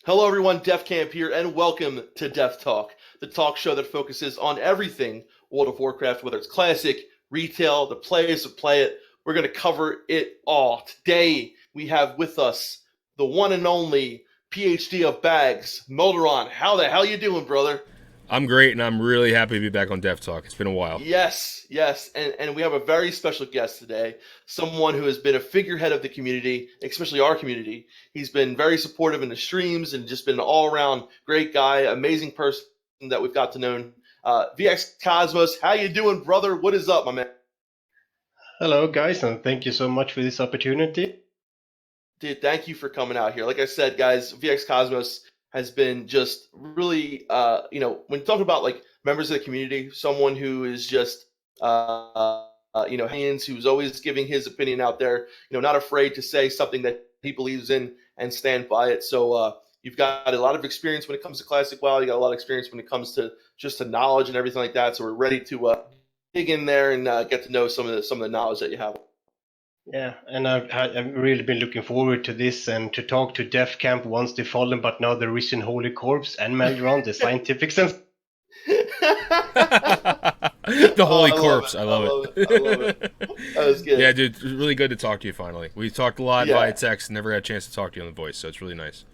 Hello, everyone. DefCamp here, and welcome to DefTalk, the talk show that focuses on everything World of Warcraft, whether it's classic, retail, the players that play it. We're going to cover it all. Today, we have with us the one and only PhD of bags, Molderon. How the hell you doing, brother? I'm great, and I'm really happy to be back on Dev Talk. It's been a while. Yes, and we have a very special guest today, someone who has been a figurehead of the community, especially our community. He's been very supportive in the streams and just been an all-around great guy, amazing person that we've got to know. vXCozmoz, how you doing, brother? What is up, my man? Hello, guys, and thank you so much for this opportunity. Dude, thank you for coming out here. Like I said, guys, vXCozmoz has been just really, when talking about like members of the community, someone who is just, hands, who's always giving his opinion out there, not afraid to say something that he believes in and stand by it. So you've got a lot of experience when it comes to Classic WoW. You got a lot of experience when it comes to just to knowledge and everything like that. So we're ready to dig in there and get to know some of the knowledge that you have. Yeah, and I've really been looking forward to this and to talk to Death Camp, once the fallen, but now the risen Holy Corpse, and Melderon, the scientific sense. The Oh, Holy I love Corpse. it. I I love love it. I love it. it. That was good. Yeah, dude, it's really good to talk to you finally. We talked a lot Yeah. via text, never had a chance to talk to you on the voice, so it's really nice.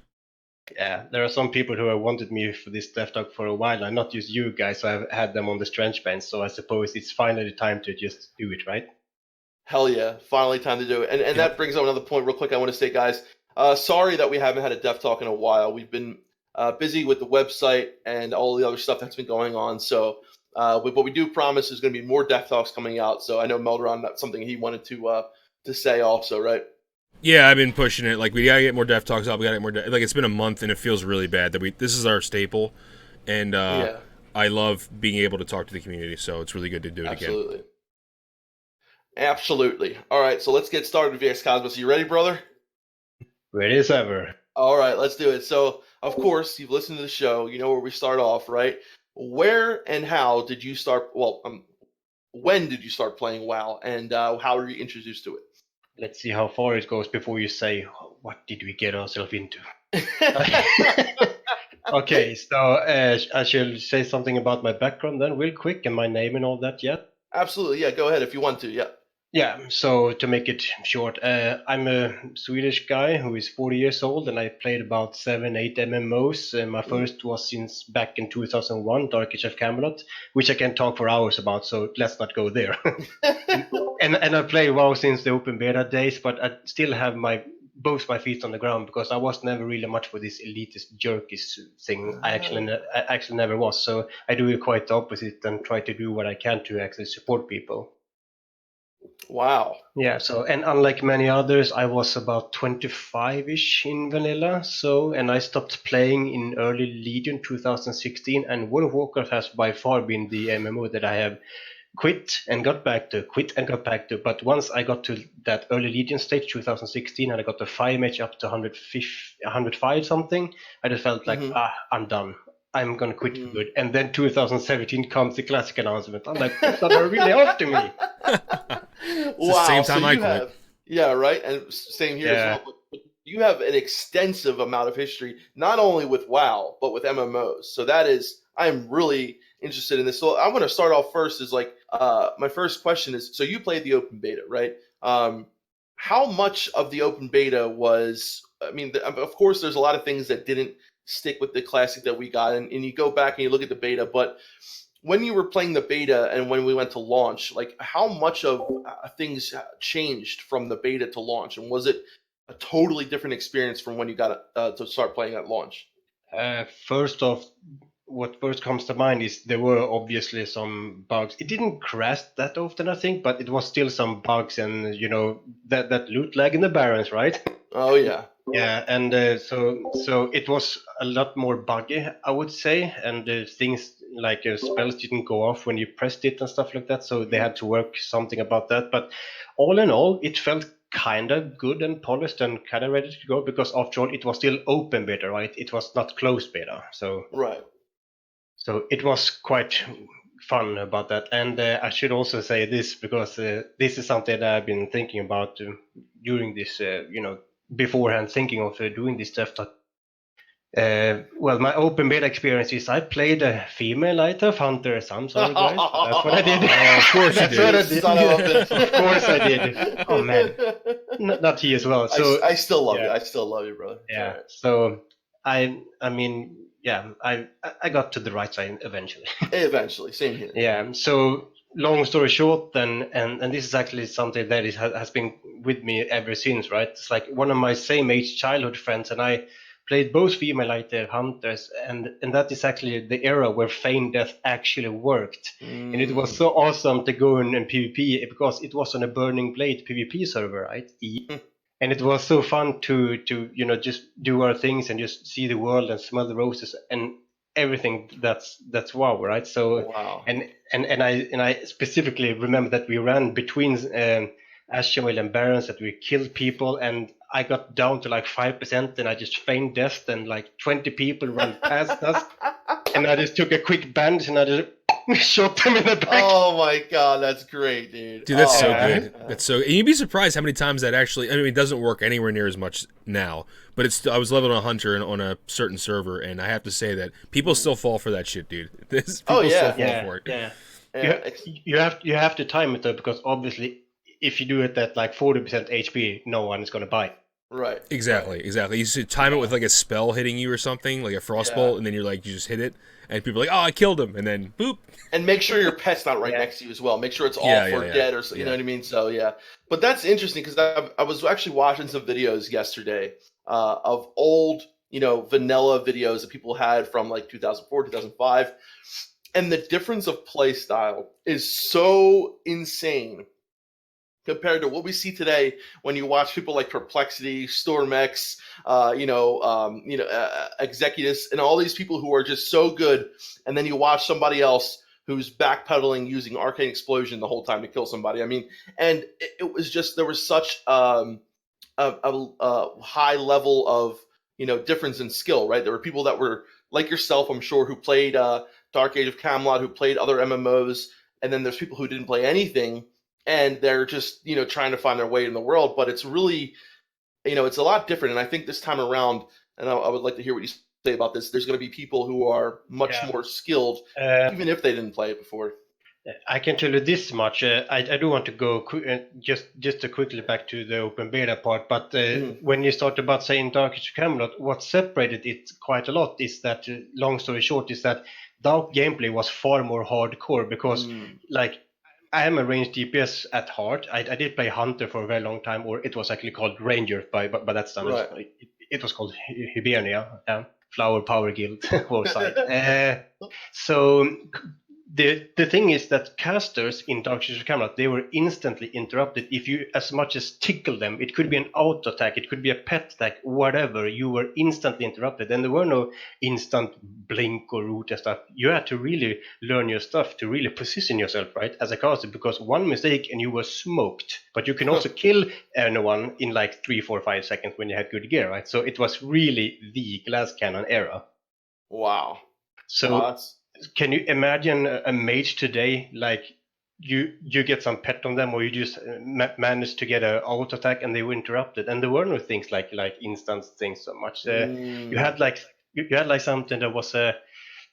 Yeah, there are some people who have wanted me for this Death Talk for a while, and not just you guys, so I've had them on the stretch bench, so I suppose it's finally time to just do it, right? Hell yeah. Finally time to do it. And Yep. that brings up another point real quick I want to say, guys. Sorry that we haven't had a Dev Talk in a while. We've been busy with the website and all the other stuff that's been going on. So but we do promise there's going to be more Dev Talks coming out. So I know Melderon, that's something he wanted to say also, right? Yeah, I've been pushing it. Like, we gotta get more Dev Talks out. We gotta get more. Like, it's been a month, and it feels really bad that this is our staple, and Yeah, I love being able to talk to the community. So it's really good to do it again. absolutely. Absolutely. All right, so let's get started with vXCozmoz. You ready, brother? Ready as ever. All right, let's do it. So, of course, you've listened to the show. You know where we start off, right? Where and how did you start? Well, when did you start playing WoW, and how were you introduced to Let's see how far it goes before you say, what did we get ourselves into? it? Okay, so I shall say something about my background then, real quick, and my name and all that, yeah? Absolutely, yeah. Go ahead if you want to. Yeah. Yeah, so to make it short, I'm a Swedish guy who is 40 years old, and I played about 8 MMOs. My first was since back in 2001, Dark Age of Camelot, which I can talk for hours about, so let's not go there. and I play WoW since the open beta days, but I still have both my feet on the ground because I was never really much for this elitist jerkies thing. I actually never was, so I do it quite the opposite and try to do what I can to actually support people. Wow. Yeah, so and unlike many others, I was about 25-ish in vanilla, and I stopped playing in early Legion 2016, and World of Warcraft has by far been the MMO that I have quit and got back to, quit and got back to. But once I got to that early Legion stage, 2016, and I got the fire match up to 105 something, I just felt like, I'm done. I'm gonna quit for good. And then 2017 comes the classic announcement. I'm like, people are really after me. It's the same time I quit. Yeah, right, and same here as well. But you have an extensive amount of history, not only with WoW but with MMOs. So I'm really interested in this. So I'm going to start off first. Is like my first question is: so you played the open beta, right? How much of the open beta was? I mean, of course, there's a lot of things that didn't stick with the classic that we got, and you go back and you look at the beta, but when you were playing the beta and when we went to launch, like how much of things changed from the beta to launch, and was it a totally different experience from when you got to start playing at launch? First off, what first comes to mind is there were obviously some bugs. It didn't crash that often, I think, but it was still some bugs, and that loot lag in the barons, right? Oh yeah. Yeah, and so it was a lot more buggy, I would say, and things like spells didn't go off when you pressed it and stuff like that. So they had to work something about that. But all in all, it felt kind of good and polished and kind of ready to go because after all, it was still open beta, right? It was not closed beta, Right. so it was quite fun about that. And I should also say this because this is something that I've been thinking about during this, beforehand, thinking of doing this stuff. Well, my open beta experience is I played a female light of hunter. I'm sorry, guys. That's what I did. Oh, of course you That's did. what I You did. son of a bitch. Of course I did. Oh man, not he as well. So I still love yeah. you. I still love you, brother. It's yeah. all right. So I mean, yeah, I got to the right side eventually. Eventually, same here. Yeah. So long story short, then, and this is actually something that has been with me ever since, right? It's like one of my same age childhood friends and I played both female light hunters, and that is actually the era where feign death actually worked, and it was so awesome to go in PvP because it was on a Burning Blade PvP server, right? And it was so fun to just do our things and just see the world and smell the roses and everything. That's WoW, right? So Wow. and I specifically remember that we ran between Ashwell and Barons, that we killed people, and I got down to like 5%, and I just feigned death, and like 20 people ran past us, and I just took a quick bandage and I just shot them in the back. Oh my god, that's great, dude. Dude, that's so yeah. good. That's so. And you'd be surprised how many times that actually. I mean, it doesn't work anywhere near as much now. But it's. I was leveled on Hunter on a certain server, and I have to say that people still fall for that shit, dude. People still fall for it. Yeah. Yeah, You have to time it though, because obviously, if you do it at like 40% HP, no one is gonna buy. right. Exactly. You should time it with like a spell hitting you or something, like a frostbolt, and then you're like, you just hit it, and people are like, oh, I killed him, and then boop. And make sure your pet's not right next to you as well. Make sure it's off or dead, or you know what I mean. So yeah, but that's interesting because I was actually watching some videos yesterday of old, vanilla videos that people had from like 2004, 2005, and the difference of play style is so insane compared to what we see today when you watch people like Perplexity, Stormex, Executus, and all these people who are just so good, and then you watch somebody else who's backpedaling using Arcane Explosion the whole time to kill somebody. I mean, and it was just, there was such a high level of, difference in skill, right? There were people that were like yourself, I'm sure, who played Dark Age of Camelot, who played other MMOs, and then there's people who didn't play anything, and they're just, trying to find their way in the world. But it's really, it's a lot different. And I think this time around, and I would like to hear what you say about this, there's going to be people who are much more skilled, even if they didn't play it before. I can tell you this much. I do want to go just to quickly back to the open beta part. But when you start about saying Dark Age of Camelot, what separated it quite a lot is that, long story short, is that Dark gameplay was far more hardcore because, like, I am a ranged DPS at heart. I did play Hunter for a very long time, or it was actually called Ranger by that time. Right. It was called Hibernia, Flower Power Guild side. So the thing is that casters in Dark Age of Camelot, they were instantly interrupted if you as much as tickle them. It could be an auto attack, it could be a pet attack, whatever. You were instantly interrupted, and there were no instant blink or root and stuff. You had to really learn your stuff to really position yourself right as a caster, because one mistake and you were smoked. But you can also kill anyone in like 3, 4, 5 seconds when you had good gear, right? So it was really the glass cannon era. Wow. So can you imagine a mage today, like you get some pet on them, or you just manage to get an auto attack and they were interrupted, and there were no things like instant things so much. You had like something that was a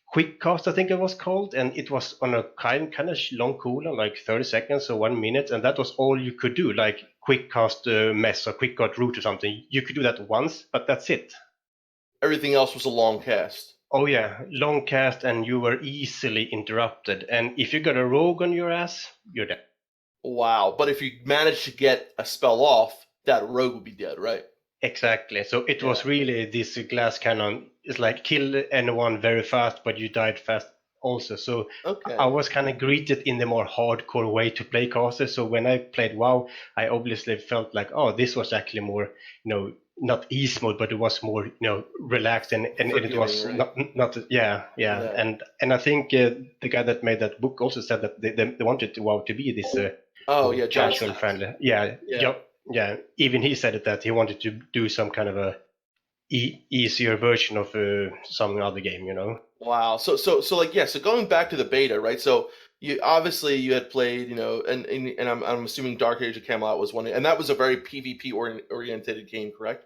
quick cast, I think it was called, and it was on a kind of long cooldown, like 30 seconds or 1 minute, and that was all you could do, like quick cast mess or quick cast root or something. You could do that once, but that's it. Everything else was a long cast. Oh yeah, long cast, and you were easily interrupted. And if you got a rogue on your ass, you're dead. Wow, but if you managed to get a spell off, that rogue would be dead, right? Exactly. So it was really this glass cannon. It's like kill anyone very fast, but you died fast also. So I was kind of greeted in the more hardcore way to play caster. So when I played WoW, I obviously felt like, oh, this was actually more, not easy mode, but it was more, relaxed, and it was right? not and I think the guy that made that book also said that they wanted WoW to be this casual friendly. Yeah. Even he said it, that he wanted to do some kind of a easier version of some other game, Wow. So going back to the beta, right? So you had played, and I'm assuming Dark Age of Camelot was one, and that was a very PvP oriented game, correct?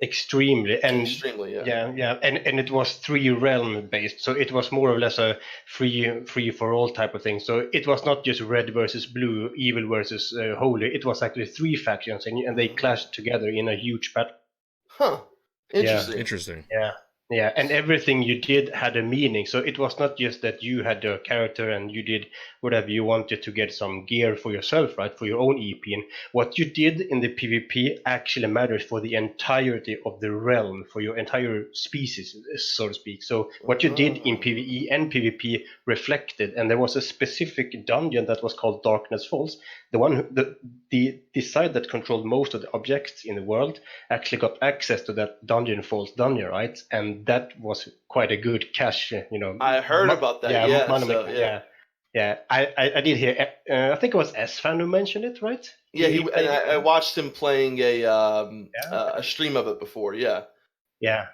Extremely, and Extremely, and it was 3 realm based, so it was more or less a free for all type of thing. So it was not just red versus blue, evil versus holy. It was actually 3 factions, and they clashed together in a huge battle. Huh. Interesting. Interesting. Yeah, and everything you did had a meaning. So it was not just that you had a character and you did whatever you wanted to get some gear for yourself, right? For your own EP. And what you did in the PvP actually matters for the entirety of the realm, for your entire species, so to speak. So what you did in PvE and PvP reflected, and there was a specific dungeon that was called Darkness Falls. The one, the side that controlled most of the objects in the world actually got access to that Dungeon Falls dungeon, right? And that was quite a good cash, I heard about that. Yeah. money So, making, yeah. I did hear. I think it was S-Fan who mentioned it, right? Yeah, I watched him playing a stream of it before. Yeah. Yeah.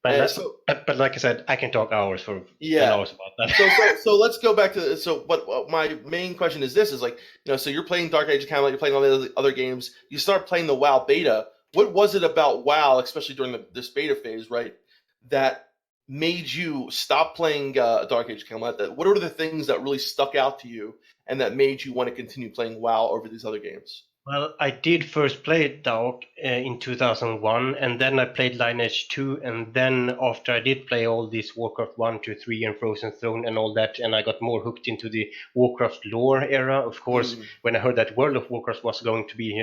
But like I said, I can talk hours for 10 hours about that. So let's go back to what my main question is. This is like, so you're playing Dark Age of Camelot, you're playing all the other games. You start playing the WoW beta. What was it about WoW, especially during this beta phase, right, that made you stop playing Dark Age of Camelot? What are the things that really stuck out to you and that made you want to continue playing WoW over these other games? Well, I did first play DAOK in 2001, and then I played Lineage 2, and then after I did play all these Warcraft 1, 2, 3, and Frozen Throne and all that, and I got more hooked into the Warcraft lore era, of course, when I heard that World of Warcraft was going to be,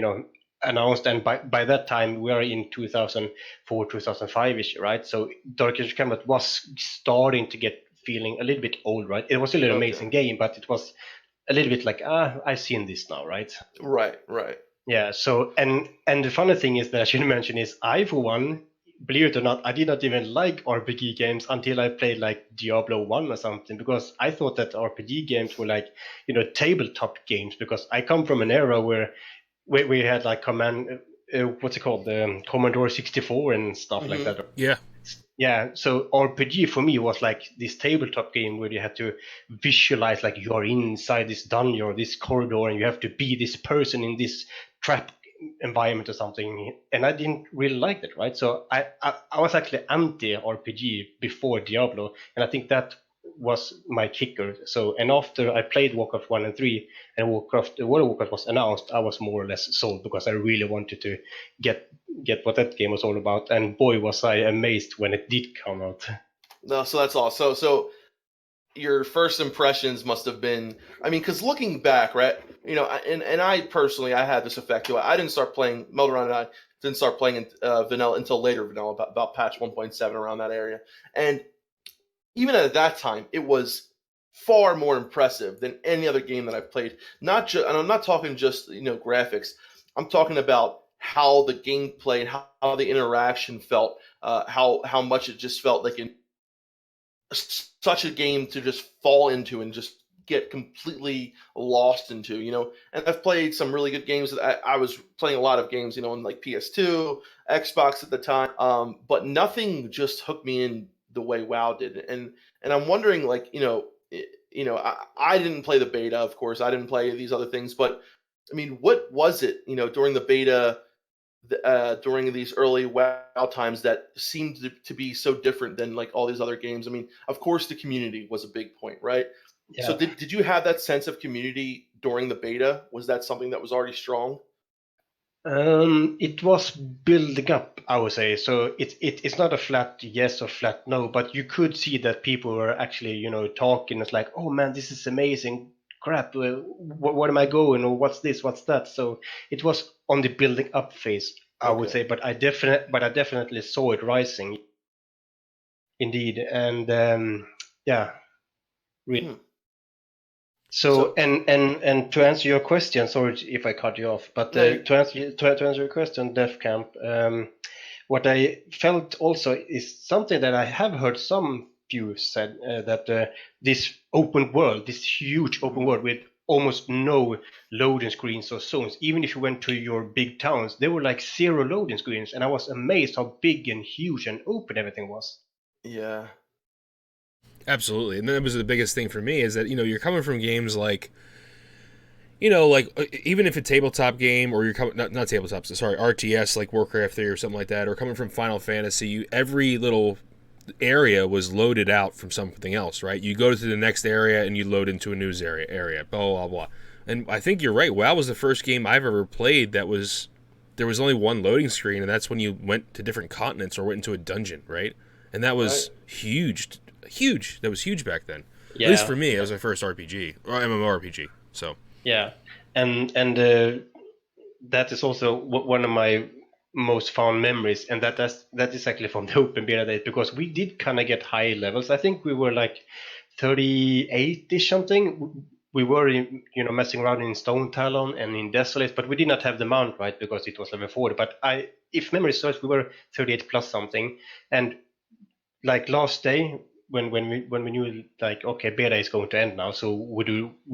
announced, and by that time we are in 2004, 2005-ish, right? So Dark Age of Camelot was starting to get feeling a little bit old, right? It was still an amazing game, but it was a little bit like, I've seen this now, right? Right. Yeah. So, and the funny thing is that I should mention is I, for one, believe it or not, I did not even like RPG games until I played like Diablo 1 or something, because I thought that RPG games were like, tabletop games, because I come from an era where we had like what's it called? The Commodore 64 and stuff like that. Yeah. Yeah, so RPG for me was like this tabletop game where you had to visualize like you're inside this dungeon or this corridor and you have to be this person in this trap environment or something. And I didn't really like that, right? So I was actually anti-RPG before Diablo, and I think that was my kicker. So, and after I played Warcraft 1 and 3 and World of Warcraft was announced, I was more or less sold, because I really wanted to get what that game was all about, and boy was I amazed when it did come out. No, so that's all. So your first impressions must have been, because looking back, right, and I personally, I had this effect too. I didn't start playing Melderon, and I didn't start playing vanilla until later vanilla, about patch 1.7, around that area. And even at that time, it was far more impressive than any other game that I've played. And I'm not talking just graphics. I'm talking about how the gameplay and how the interaction felt, how much it just felt like such a game to just fall into and just get completely lost into, And I've played some really good games. I was playing a lot of games, on like PS2, Xbox at the time, but nothing just hooked me in the way WoW did. And I'm wondering, like, I didn't play the beta, of course. I didn't play these other things, but what was it, during the beta, during these early WoW times that seemed to be so different than like all these other games? Of course, the community was a big point, right? Yeah. So did you have that sense of community during the beta? Was that something that was already strong? It was building up, I would say. So it's not a flat yes or flat no, but you could see that people were actually, talking. It's like, oh man, this is amazing. Crap, what am I going, or what's this, what's that? So it was on the building up phase, I would say, but I definitely saw it rising. Indeed, and yeah, really. So and to answer your question, sorry if I cut you off, but to answer your question, DefCamp, what I felt also is something that I have heard some few said, that this open world, this huge open world with almost no loading screens or zones, even if you went to your big towns, there were like 0 loading screens, and I was amazed how big and huge and open everything was. Yeah. Absolutely. And that was the biggest thing for me, is that, you're coming from games like, you know, like even if a tabletop game or you're coming not tabletop, sorry, RTS like Warcraft 3 or something like that, or coming from Final Fantasy, every little area was loaded out from something else, right? You go to the next area and you load into a news area, blah blah blah. And I think you're right. WoW was the first game I've ever played that was there was only one loading screen, and that's when you went to different continents or went into a dungeon, right? And that was huge. That was huge back then. Yeah. At least for me, it was my first RPG or MMORPG. So yeah, and that is also one of my most fond memories, and that is actually from the open beta days, because we did kind of get high levels. I think we were like 38ish something. We were messing around in Stone Talon and in Desolate, but we did not have the mount, right, because it was level 40. But if memory serves, we were 38 plus something. And like last day, when we knew like, okay, beta is going to end now, so we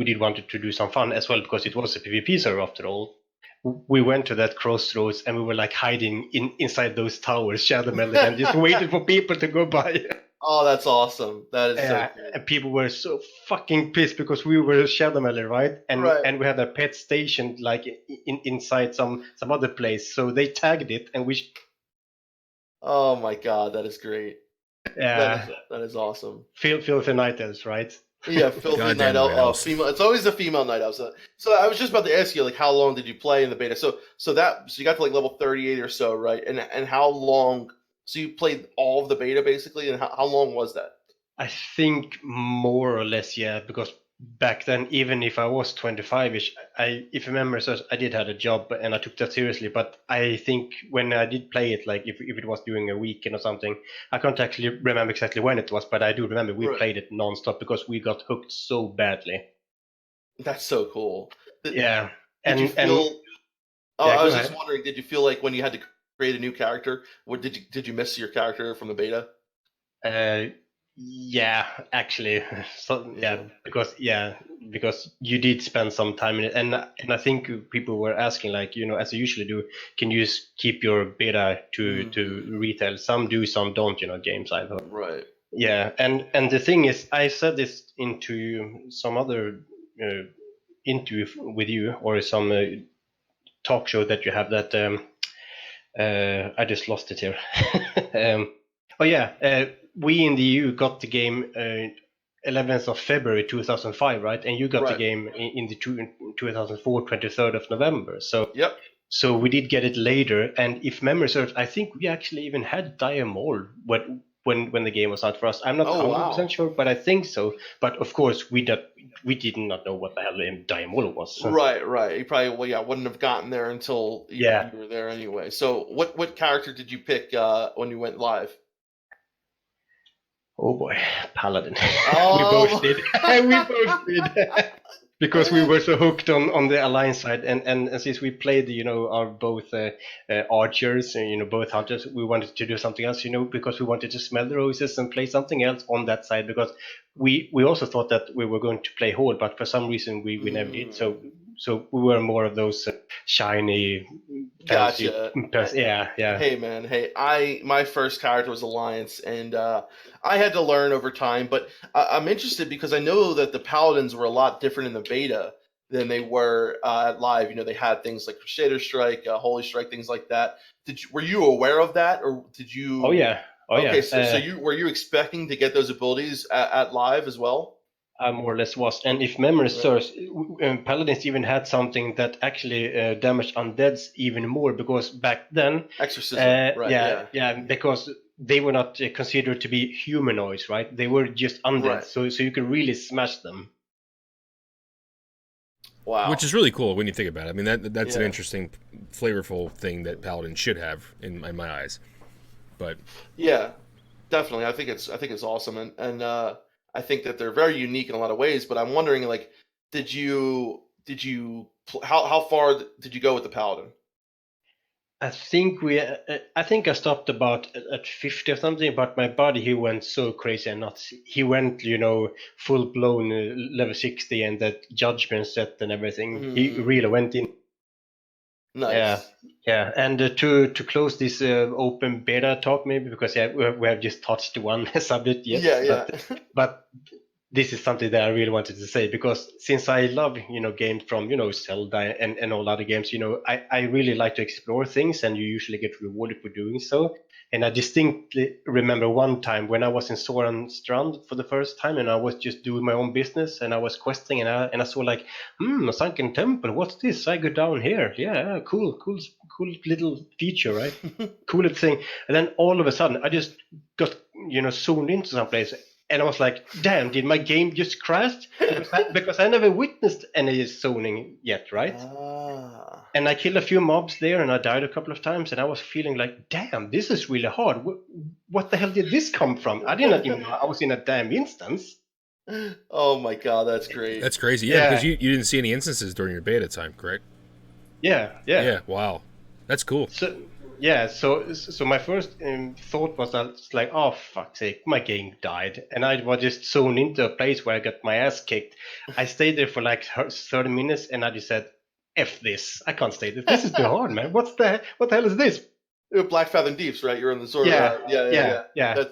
did want to do some fun as well, because it was a PvP server after all. We went to that crossroads and we were like hiding inside those towers, Shadow Melon, and just waited for people to go by. Oh, that's awesome. That is so cool. And people were so fucking pissed because we were Shadow Melon, right? And we had a pet station like inside some other place, so they tagged it, and we. Oh my god, that is great. Yeah, that is awesome. Filthy night elves, right? Yeah, filthy night elf. Female. It's always a female night elf. So I was just about to ask you, like, how long did you play in the beta? So you got to like level 38 or so, right? And how long? So you played all of the beta basically, and how long was that? I think more or less, yeah, because back then, even if I was 25ish, if you remember, so I did have a job and I took that seriously. But I think when I did play it, like if it was during a weekend or something, I can't actually remember exactly when it was, but I do remember we played it nonstop because we got hooked so badly. That's so cool. Yeah. Did you feel? I was just wondering, did you feel like when you had to create a new character, what did you miss your character from the beta? Yeah, actually, so because you did spend some time in it, and I think people were asking, like, as you usually do, can you just keep your beta to retail? Some do, some don't. Games I've heard. Right. Yeah, and the thing is, I said this into some other interview with you or some talk show that you have that. I just lost it here. We in the EU got the game 11th of February 2005, right? And you got the game in the 2004, 23rd of November. So yep. So we did get it later, and if memory serves, I think we actually even had Diamol when the game was out for us. I'm not 100% sure, but I think so. But of course, we did not know what the hell Diamol was. Right. You probably wouldn't have gotten there until you were there anyway. So what character did you pick when you went live? Oh boy, Paladin. We both did. Because we were so hooked on the Alliance side, and since we played, our both archers, and both hunters, we wanted to do something else, because we wanted to smell the roses and play something else on that side, because we also thought that we were going to play Horde, but for some reason we never did. So we were more of those shiny, fancy. Gotcha. Yeah. Hey man, my first character was Alliance, and I had to learn over time. But I'm interested because I know that the Paladins were a lot different in the beta than they were at live. They had things like Crusader Strike, Holy Strike, things like that. Were you aware of that, or did you? Oh yeah. Okay, so were you expecting to get those abilities at live as well? I more or less was, and if memory serves, Paladins even had something that actually damaged undeads even more, because back then, exorcism, because they were not considered to be humanoids, right? They were just undead, so you could really smash them. Wow, which is really cool when you think about it. I mean, that's an interesting, flavorful thing that Paladin should have in my eyes. But yeah, definitely, I think it's awesome, and I think that they're very unique in a lot of ways, but I'm wondering, like, how far did you go with the Paladin? I think I stopped about at 50 or something, but my buddy, he went so crazy and nuts. He went, full blown level 60 and that judgment set and everything. He really went in. Nice. Yeah. And to close this open beta talk, maybe, because we have just touched one subject yet. Yeah. But this is something that I really wanted to say, because since I love, games from, Zelda and all other games, I really like to explore things, and you usually get rewarded for doing so. And I distinctly remember one time when I was in Soran Strand for the first time, and I was just doing my own business, and I was questing, and I saw like, a sunken temple. What's this? I go down here. Yeah, cool little feature, right? Cool little thing. And then all of a sudden, I just got, zoned into some place. And I was like, damn, did my game just crash? Because I never witnessed any zoning yet, right? Ah. And I killed a few mobs there, and I died a couple of times, and I was feeling like, damn, this is really hard. What the hell did this come from? I did not even know I was in a damn instance. Oh my god, that's great. That's crazy. Yeah, because you didn't see any instances during your beta time, correct? Yeah. Wow, that's cool. So my first thought was that it's like, oh fuck's sake, my game died, and I was just zoned into a place where I got my ass kicked. I stayed there for like 30 minutes, and I just said, "F this! I can't stay there. This is too hard, man. What the hell is this?" Black Fathom Deeps, right? You're in the sort of yeah.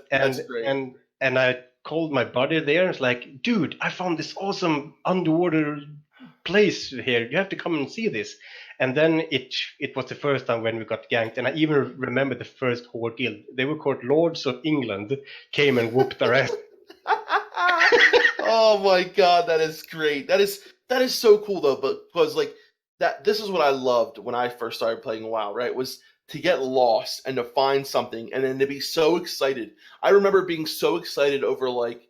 That's great. And I called my buddy there, and it's like, dude, I found this awesome underwater place here. You have to come and see this. And then it was the first time when we got ganked, and I even remember the first Horde guild. They were called Lords of England, came and whooped our ass. Oh my god, that is great. That is so cool though, because like that, this is what I loved when I first started playing WoW, right? Was to get lost and to find something and then to be so excited. I remember being so excited over like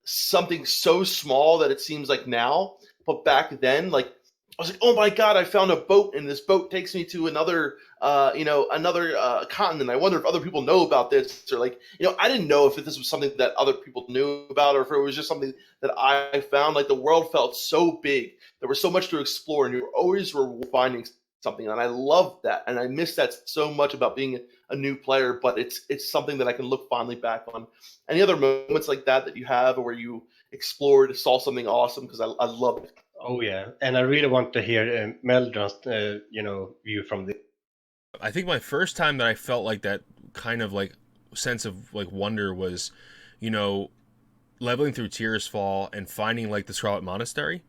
something so small that it seems like now, but back then, like I was like, oh my god, I found a boat, and this boat takes me to another, continent. I wonder if other people know about this, or like, I didn't know if this was something that other people knew about, or if it was just something that I found. Like the world felt so big, there was so much to explore, and you always were finding something, and I loved that, and I miss that so much about being a new player. But it's something that I can look fondly back on. Any other moments like that you have, or where you explored, saw something awesome? Because I love it. Oh yeah, and I really want to hear Meldron's, view from this. I think my first time that I felt like that kind of like sense of like wonder was, leveling through Tears Fall and finding like the Scarlet Monastery,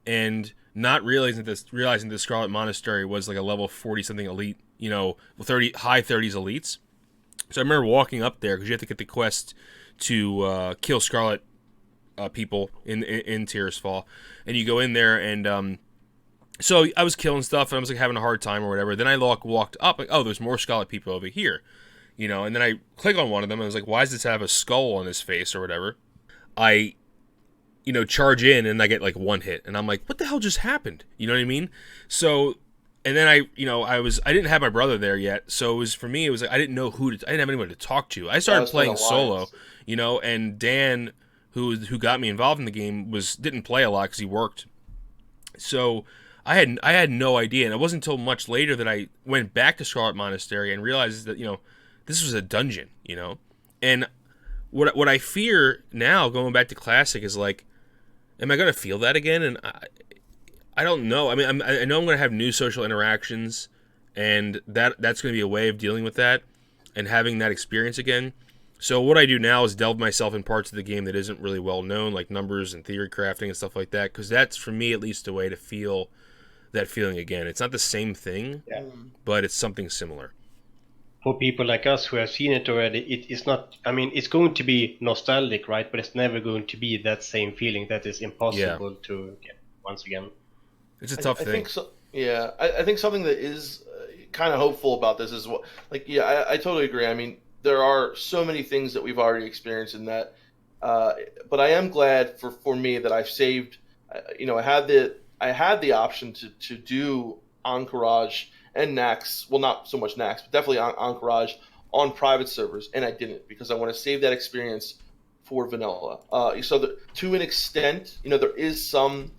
and not realizing the Scarlet Monastery was like a level 40 something elite, high 30s elites. So I remember walking up there because you have to get the quest to kill Scarlet people in Tears Fall, and you go in there, and so I was killing stuff, and I was like having a hard time or whatever. Then I walked up, like, oh, there's more Scarlet people over here, and then I click on one of them, and I was like, why does this have a skull on his face or whatever? I charge in, and I get like one hit, and I'm like, what the hell just happened? You know what I mean? So, and then I didn't have my brother there yet, so it was, for me, it was like I didn't have anyone to talk to. I started playing solo, and Dan, who got me involved in the game, didn't play a lot because he worked. So I had no idea, and it wasn't until much later that I went back to Scarlet Monastery and realized that this was a dungeon, and what I fear now going back to Classic is like, am I going to feel that again? And I don't know. I mean, I know I'm going to have new social interactions, and that's going to be a way of dealing with that and having that experience again. So what I do now is delve myself in parts of the game that isn't really well known, like numbers and theory crafting and stuff like that, because that's, for me at least, a way to feel that feeling again. It's not the same thing, but it's something similar. For people like us who have seen it already, it's not. I mean, it's going to be nostalgic, right? But it's never going to be that same feeling. That is impossible to get once again. It's a tough thing. I think so. Yeah, I think something that is kind of hopeful about this is I totally agree. I mean, there are so many things that we've already experienced in that, but I am glad for me that I've saved. I had the option to do Encourage and Nax. Well, not so much Nax, but definitely Encourage on private servers, and I didn't because I want to save that experience for vanilla. To an extent, there is some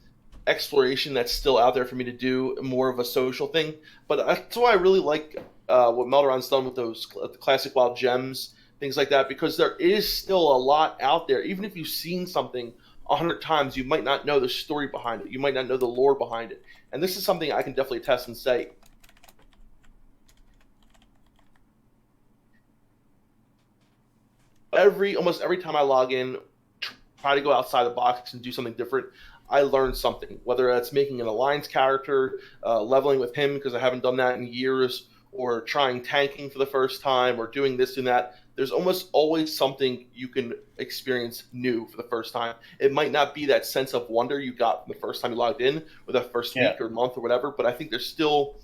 exploration that's still out there for me to do, more of a social thing. But that's why I really like what Melderon's done with those classic wild gems, things like that, because there is still a lot out there. Even if you've seen something 100 times, you might not know the story behind it. You might not know the lore behind it. And this is something I can definitely test and say, almost every time I log in, try to go outside the box and do something different, I learned something. Whether that's making an alliance character, leveling with him because I haven't done that in years, or trying tanking for the first time, or doing this and that. There's almost always something you can experience new for the first time. It might not be that sense of wonder you got from the first time you logged in, or the first week or month or whatever, but I think there's still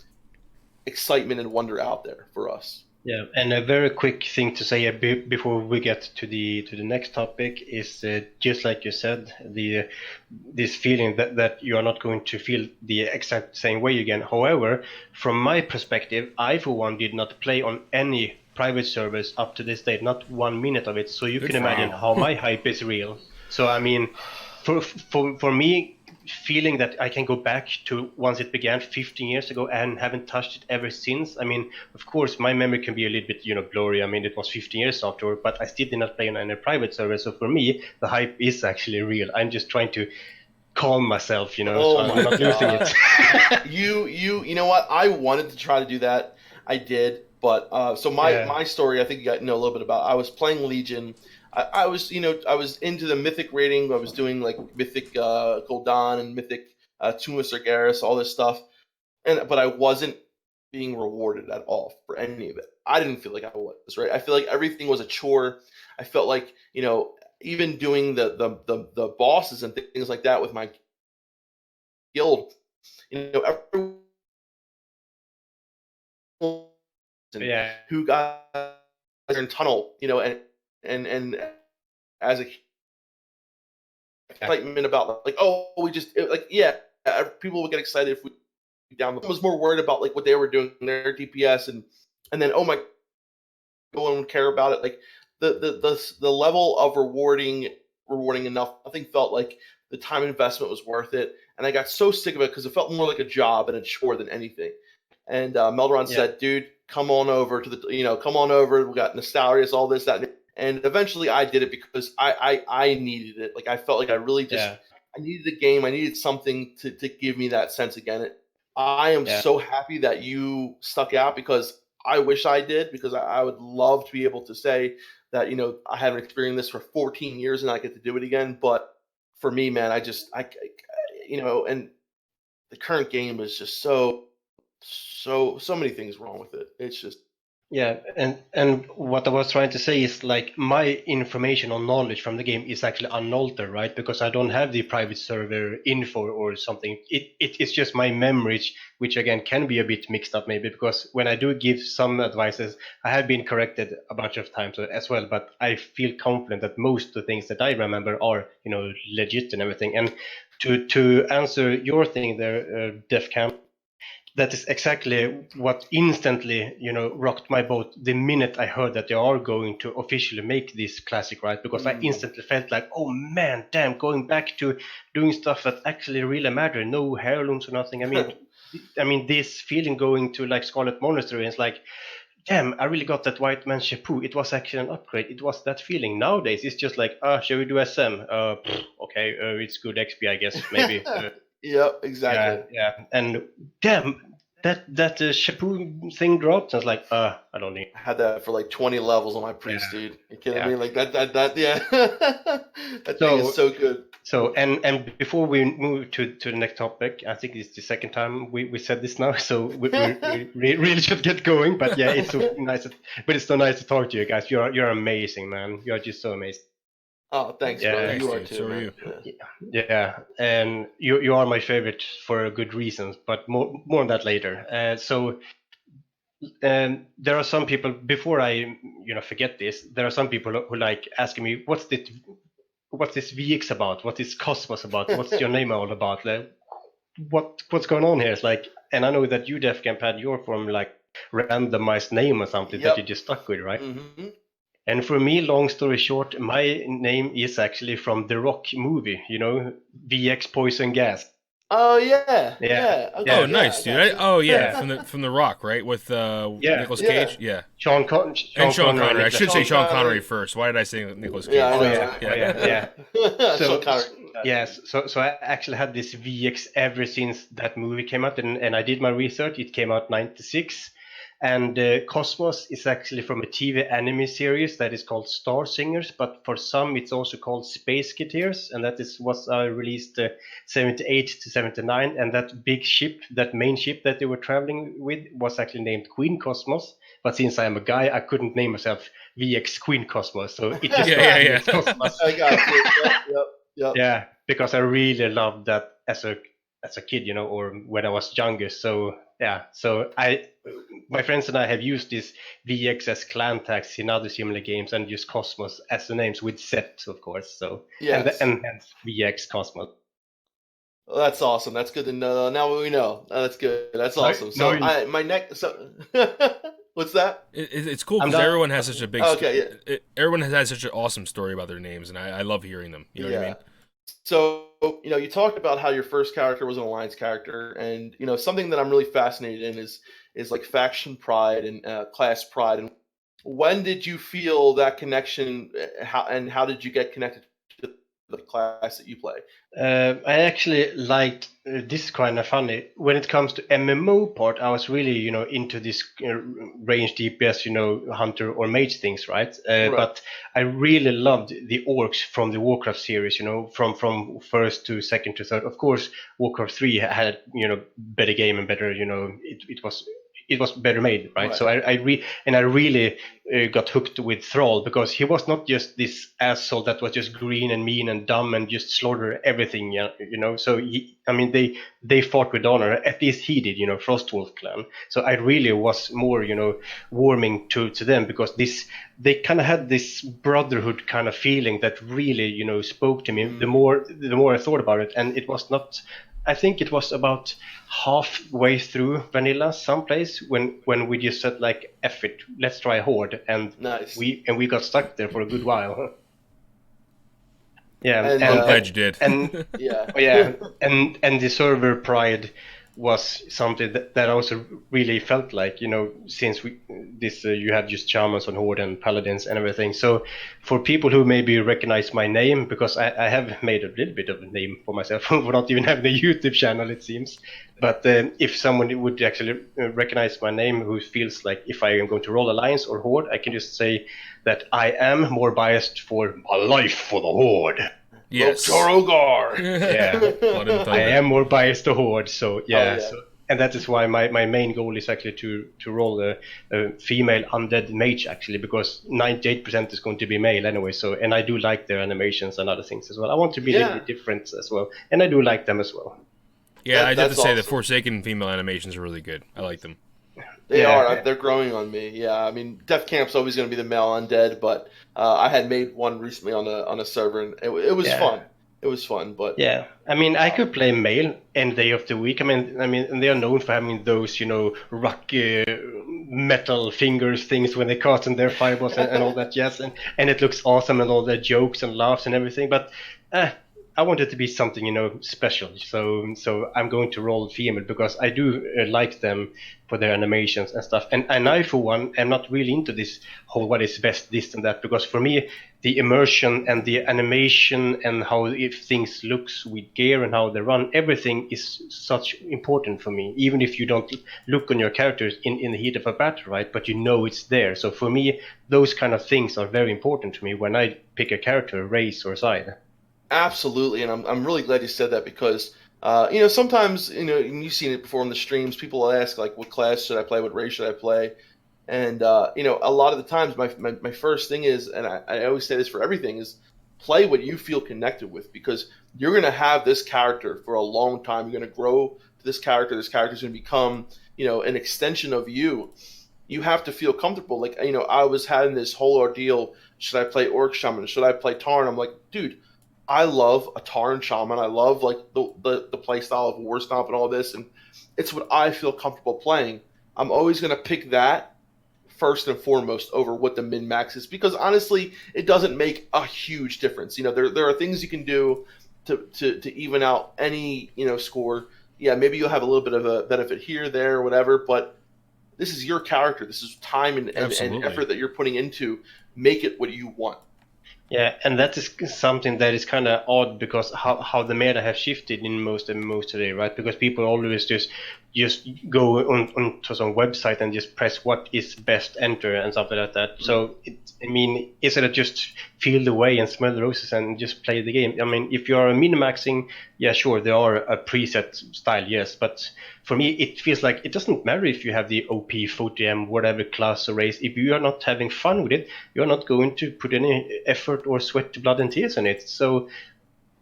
excitement and wonder out there for us. Yeah, and a very quick thing to say before we get to the next topic is just like you said, this feeling that you are not going to feel the exact same way again. However, from my perspective, I for one did not play on any private servers up to this date, not 1 minute of it. So you can imagine how my hype is real. So I mean, for me, feeling that I can go back to once it began 15 years ago and haven't touched it ever since. I mean, of course, my memory can be a little bit, blurry. I mean, it was 15 years afterward, but I still did not play on any private server. So for me, the hype is actually real. I'm just trying to calm myself, so I'm not losing it. You know what? I wanted to try to do that. I did, but so my story, I think you got to know a little bit about. I was playing Legion. I was into the Mythic rating. I was doing like Mythic Gul'dan and Mythic Tuma Sargeras, all this stuff, but I wasn't being rewarded at all for any of it. I didn't feel like I was, right. I feel like everything was a chore. I felt like even doing the bosses and things like that with my guild, everyone who got in tunnel, and as a excitement about people would get excited if we down. I was more worried about like what they were doing in their DPS and then no one would care about it. Like the level of rewarding enough. Nothing felt like the time investment was worth it, and I got so sick of it because it felt more like a job and a chore than anything. And Melderon said, "Dude, come on over to the come on over. We got Nostalrius, all this, that." And eventually I did it because I needed it. Like I felt like I really just I needed a game. I needed something to give me that sense again. I am so happy that you stuck out because I wish I did, because I would love to be able to say that, I haven't experienced this for 14 years and I get to do it again. But for me, man, and the current game is just so many things wrong with it. It's just. Yeah, and what I was trying to say is like my information or knowledge from the game is actually unaltered, right? Because I don't have the private server info or something. It's just my memories, which again can be a bit mixed up maybe, because when I do give some advices, I have been corrected a bunch of times as well. But I feel confident that most of the things that I remember are legit and everything. And to answer your thing there, DefCam. That is exactly what instantly, rocked my boat the minute I heard that they are going to officially make this classic, right? Because I instantly felt like, oh man, damn, going back to doing stuff that actually really matter, no heirlooms or nothing. I mean, this feeling going to like Scarlet Monastery, it's like, damn, I really got that White Man Shampoo. It was actually an upgrade. It was that feeling. Nowadays, it's just like, shall we do SM? Okay, it's good XP, I guess, maybe. Yep, exactly. Yeah, and damn, that Shampoo thing dropped. I was like, I don't need. I had that for like 20 levels on my priest, dude. You kidding me? Like that, yeah. That thing is so good. So and before we move to the next topic, I think it's the second time we said this now, so we really should get going. But yeah, it's so nice. But it's so nice to talk to you guys. You're amazing, man. You're just so amazing. Oh, thanks, bro. You are too. So are you. Yeah, and you are my favorite for good reasons, but more on that later. So there are some people, before I forget this, there are some people who like asking me, what's this VX about? What is Cosmos about? What's your name all about? Like, what's going on here? It's like, and I know that you DefCamp had your from like randomized name or something that you just stuck with, right? Mm-hmm. And for me, long story short, my name is actually from the Rock movie, VX Poison Gas. Oh yeah. Okay, oh nice, dude. From the Rock, right? With Nicolas Cage. Yeah. Sean Connery. I should say Sean Connery first. Why did I say Nicolas Cage? Yeah. Sean Connery. Yes. So I actually had this VX ever since that movie came out, and I did my research. It came out 96. And Cosmos is actually from a TV anime series that is called Star Singers, but for some it's also called Space Getters, and that is was released 78 to 79. And that big ship, that main ship that they were traveling with, was actually named Queen Cosmos. But since I am a guy, I couldn't name myself VXCozmoz, so it just yeah. Cosmos. I got you. Yep. Yeah, because I really loved that as a kid, or when I was younger. So yeah, so my friends and I have used this VX as clan tags in other similar games, and used Cosmos as the names with set, of course. So Yes. and hence VXCozmoz. Well, that's awesome. That's good to know. Now we know. That's good. That's awesome. So my next. So what's that? It's cool because everyone has such a big. Everyone has had such an awesome story about their names, and I love hearing them. You know what I mean? So you talked about how your first character was an alliance character, and something that I'm really fascinated in is like faction pride and class pride. And when did you feel that connection? How did you get connected to the class that you play? I actually liked. This is kind of funny. When it comes to MMO part, I was really into this range DPS, hunter or mage things, right? But I really loved the orcs from the Warcraft series, from first to second to third. Of course, Warcraft 3 had better game and better, it was better made, right? So I really got hooked with Thrall, because he was not just this asshole that was just green and mean and dumb and just slaughter everything, So they fought with honor. At least he did, Frostwolf clan. So I really was more, warming to them, because they kind of had this brotherhood kind of feeling that really, spoke to me. The more I thought about it, and it was not. I think it was about halfway through vanilla someplace when we just said like, F it, let's try Horde, and we got stuck there for a good while. Yeah, and I'm glad you did. And and the server pride was something that also really felt like, since you have just shamans on Horde and paladins and everything. So for people who maybe recognize my name, because I have made a little bit of a name for myself for not even having a YouTube channel, it seems. But if someone would actually recognize my name, who feels like if I am going to roll Alliance or Horde, I can just say that I am more biased for my life for the Horde. Yes. Torogar. Yeah. I am more biased to Horde, so yeah. So, and that is why my main goal is actually to roll a female undead mage, actually, because 98% is going to be male anyway. So, and I do like their animations and other things as well. I want to be a little bit different as well, and I do like them as well. Yeah, I'd have to say the Forsaken female animations are really good. I like them. They are. They're growing on me. Yeah, I mean, Def Camp's always going to be the male undead, but I had made one recently on a server, and it was fun. It was fun, but yeah, I mean, I could play male any day of the week. I mean, and they are known for having those, rock metal fingers things when they cast in their fireballs and all that jazz, and it looks awesome and all their jokes and laughs and everything. But I want it to be something, special. So I'm going to roll female, because I do like them for their animations and stuff. And I, for one, am not really into this whole what is best, this and that, because for me, the immersion and the animation and how if things looks with gear and how they run, everything is such important for me. Even if you don't look on your characters in the heat of a battle, right? But it's there. So for me, those kind of things are very important to me when I pick a character, race or side. Absolutely, and I'm really glad you said that, because sometimes and you've seen it before on the streams, people will ask like, what class should I play, what race should I play, and a lot of the times my first thing is, and I always say this for everything, is play what you feel connected with, because you're going to have this character for a long time. You're going to grow to this character. This character is going to become an extension of you. You have to feel comfortable. Like I was having this whole ordeal. Should I play Orc Shaman? Should I play Tarn? I'm like, dude, I love a Tarn Shaman. I love like the play style of War Stomp and all this, and it's what I feel comfortable playing. I'm always going to pick that first and foremost over what the min max is, because honestly, it doesn't make a huge difference. There are things you can do to even out any score. Yeah, maybe you'll have a little bit of a benefit here, there, whatever, but this is your character. This is time and effort that you're putting into make it what you want. Yeah, and that is something that is kind of odd, because how the meta have shifted in most MMOs today, right? Because people always just just go onto some website and just press what is best, enter, and something like that. So, instead of just feel the way and smell the roses and just play the game. I mean, if you are min-maxing, yeah, sure, there are a preset style, yes. But for me, it feels like it doesn't matter if you have the OP, 40M, whatever class or race. If you are not having fun with it, you're not going to put any effort or sweat, blood, and tears on it. So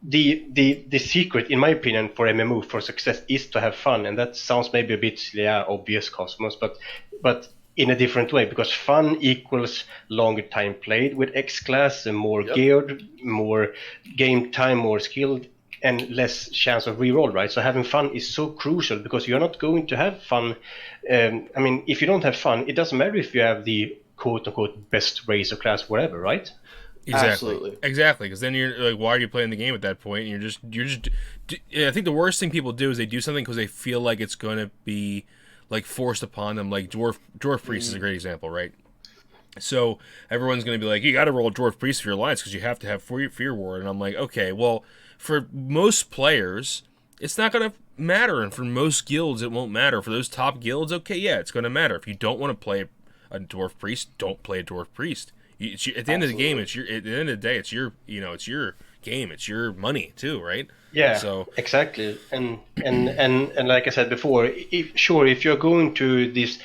the secret, in my opinion, for MMO for success is to have fun, and that sounds maybe a bit obvious, Cosmos, but in a different way, because fun equals longer time played with X class and more geared, more game time, more skilled, and less chance of reroll, right? So having fun is so crucial, because you're not going to have fun. If you don't have fun, it doesn't matter if you have the quote unquote best race or class, whatever, right? Absolutely. Exactly. Because then you're like, why are you playing the game at that point? And you're just. I think the worst thing people do is they do something because they feel like it's going to be like forced upon them. Like dwarf priest is a great example, right? So everyone's going to be like, you got to roll dwarf priest for your alliance because you have to have fear ward. And I'm like, okay, well, for most players, it's not going to matter, and for most guilds, it won't matter. For those top guilds, okay, yeah, it's going to matter. If you don't want to play a dwarf priest, don't play a dwarf priest. At the end of the game, at the end of the day, it's your game, it's your money too, right? Yeah, so exactly. And like I said before, if you're going to this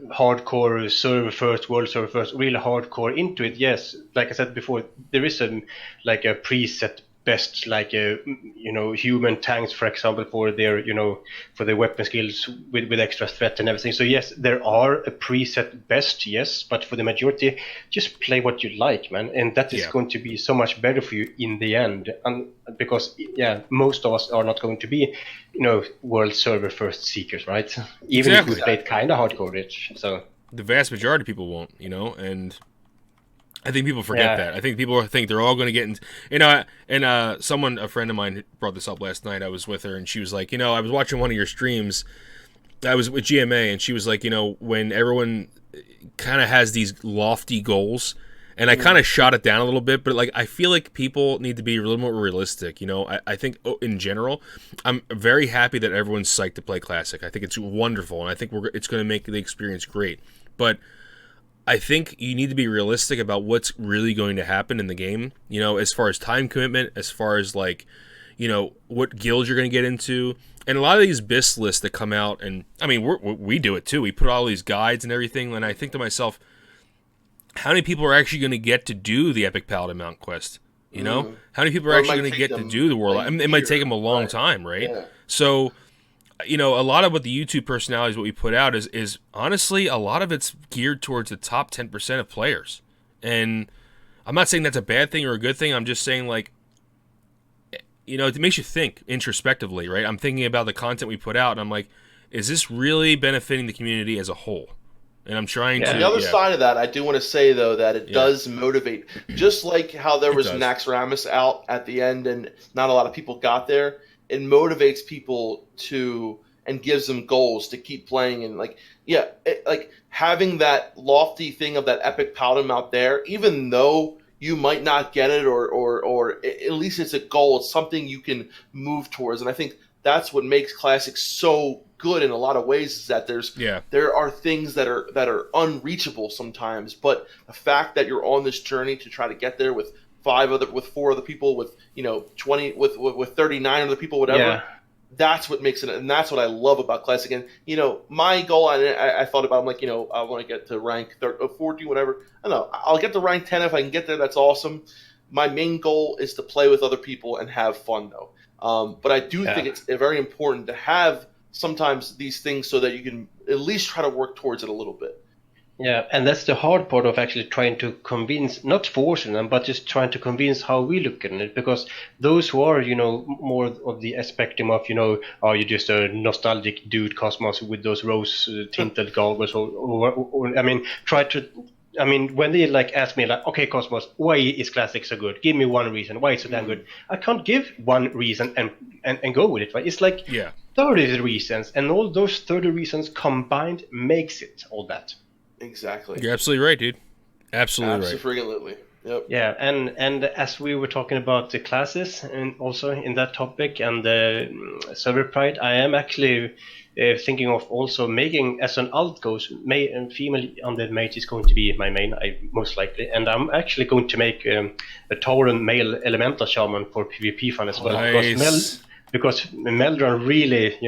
hardcore server first, world server first, really hardcore into it, yes, like I said before, there is a preset best, human tanks, for example, for their weapon skills with extra threat and everything. So yes, there are a preset best, yes, but for the majority, just play what you like, man, and that is going to be so much better for you in the end. And because most of us are not going to be world server first seekers, right? Even if we played kind of hardcore rich. So the vast majority of people won't, and I think people forget that. I think people think they're all going to get in. A friend of mine brought this up last night. I was with her, and she was like, I was watching one of your streams. I was with GMA, and she was like, when everyone kind of has these lofty goals, and I kind of shot it down a little bit, but I feel like people need to be a little more realistic. I think in general, I'm very happy that everyone's psyched to play Classic. I think it's wonderful, and I think it's going to make the experience great. But I think you need to be realistic about what's really going to happen in the game, as far as time commitment, as far as what guilds you're going to get into. And a lot of these BIS lists that come out, and I mean, we do it too. We put all these guides and everything, and I think to myself, how many people are actually going to get to do the Epic Paladin Mount quest? How many people are actually going to get to do the world? It might take them a long time, right? Yeah. So a lot of what the YouTube personalities, what we put out is honestly, a lot of it's geared towards the top 10% of players. And I'm not saying that's a bad thing or a good thing. I'm just saying, it makes you think introspectively, right? I'm thinking about the content we put out, and I'm like, is this really benefiting the community as a whole? And I'm trying to... On the other side of that, I do want to say, though, that it does motivate. Just like how there was Naxxramas out at the end and not a lot of people got there, it motivates people to and gives them goals to keep playing, and having that lofty thing of that epic paladin out there, even though you might not get it, or at least it's a goal, it's something you can move towards. And I think that's what makes Classic so good in a lot of ways, is that there are things that are unreachable sometimes, but the fact that you're on this journey to try to get there with 4 other people, with 20, with 39 other people, whatever. That's what makes it, and that's what I love about Classic. And my goal, I thought about, I'm like, I want to get to rank 14, whatever. I don't know, I'll get to rank 10 if I can get there. That's awesome. My main goal is to play with other people and have fun, though. But I do think it's very important to have sometimes these things so that you can at least try to work towards it a little bit. Yeah, and that's the hard part of actually trying to convince, not forcing them, but just trying to convince how we look at it. Because those who are, more of the spectrum of, are you just a nostalgic dude, Cosmos, with those rose tinted goggles, or I mean, when they ask me, okay, Cosmos, why is Classic so good? Give me one reason why it's so damn good. I can't give one reason and go with it, right? It's 30 reasons, and all those 30 reasons combined makes it all that. Exactly. You're absolutely right, dude. Absolutely right. Absolutely. Yep. Yeah, and as we were talking about the classes, and also in that topic and the server pride, I am actually thinking of also making, as an alt goes, female undead mage is going to be my main, most likely, and I'm actually going to make a Tauren male elemental shaman for PvP fun as well, Nice. because Meldron really,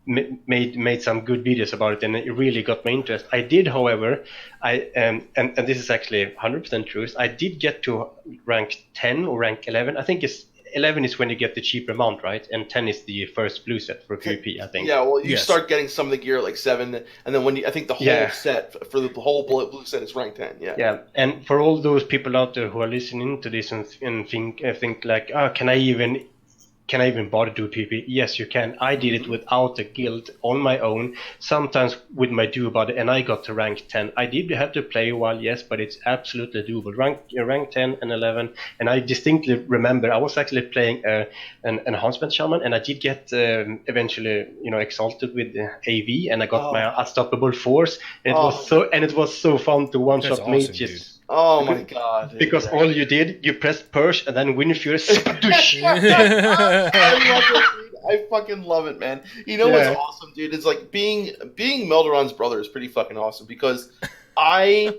made some good videos about it, and it really got my interest. I did, however, and this is actually 100% true. I did get to rank 10 or rank 11. I think it's 11 is when you get the cheaper mount, right? And 10 is the first blue set for PvP, I think. Yeah, well, you start getting some of the gear at like 7, and then I think the whole set for the whole blue set is rank 10. Yeah. Yeah, and for all those people out there who are listening to this and think like, can I even bother to do PvP? Yes, you can. I did it without a guild on my own, sometimes with my duo buddy, and I got to rank 10. I did have to play a while, yes, but it's absolutely doable. Rank 10 and 11, and I distinctly remember I was actually playing an enhancement shaman, and I did get eventually, exalted with AV, and I got my unstoppable force, and it was so fun to one-shot awesome, mages. dude. Oh my god! Dude. Because all you did, you pressed Purge and then Wind Fury. I fucking love it, man. You know what's awesome, dude? It's like being Meldoron's brother is pretty fucking awesome, because I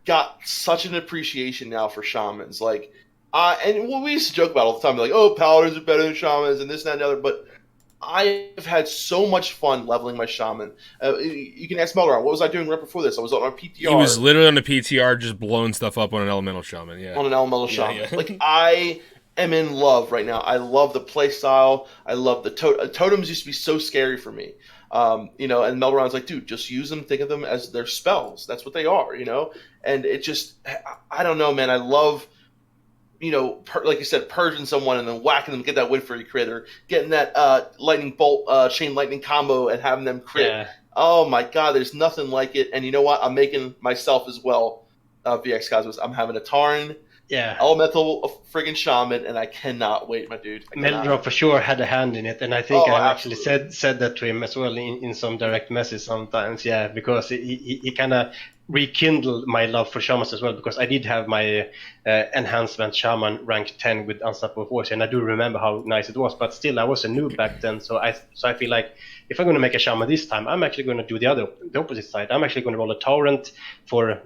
got such an appreciation now for shamans. Like, and we used to joke about it all the time, like, oh, paladins are better than shamans and this, that, and the other, but I've had so much fun leveling my shaman. You can ask Meldoron, what was I doing right before this? I was on a PTR. He was literally on the PTR just blowing stuff up on an elemental shaman, On an elemental shaman. Yeah. Like, I am in love right now. I love the playstyle. I love the totems used to be so scary for me. And Meldoron's like, dude, just use them. Think of them as their spells. That's what they are, And it just, I don't know, man. I love, like you said, purging someone and then whacking them, get that Wind Fury crit, or getting that lightning bolt, chain lightning combo and having them crit. Yeah. Oh my god, there's nothing like it. And you know what? I'm making myself as well, vXCozmoz. I'm having a Tauren. Yeah, elemental friggin' shaman, and I cannot wait, my dude. Meldron for sure had a hand in it, and I think I actually said that to him as well in some direct message sometimes. Yeah, because he kind of rekindled my love for shamans as well, because I did have my enhancement shaman rank 10 with unstoppable force, and I do remember how nice it was. But still, I was a noob back then, so I feel like if I'm going to make a shaman this time, I'm actually going to do the opposite side. I'm actually going to roll a torrent for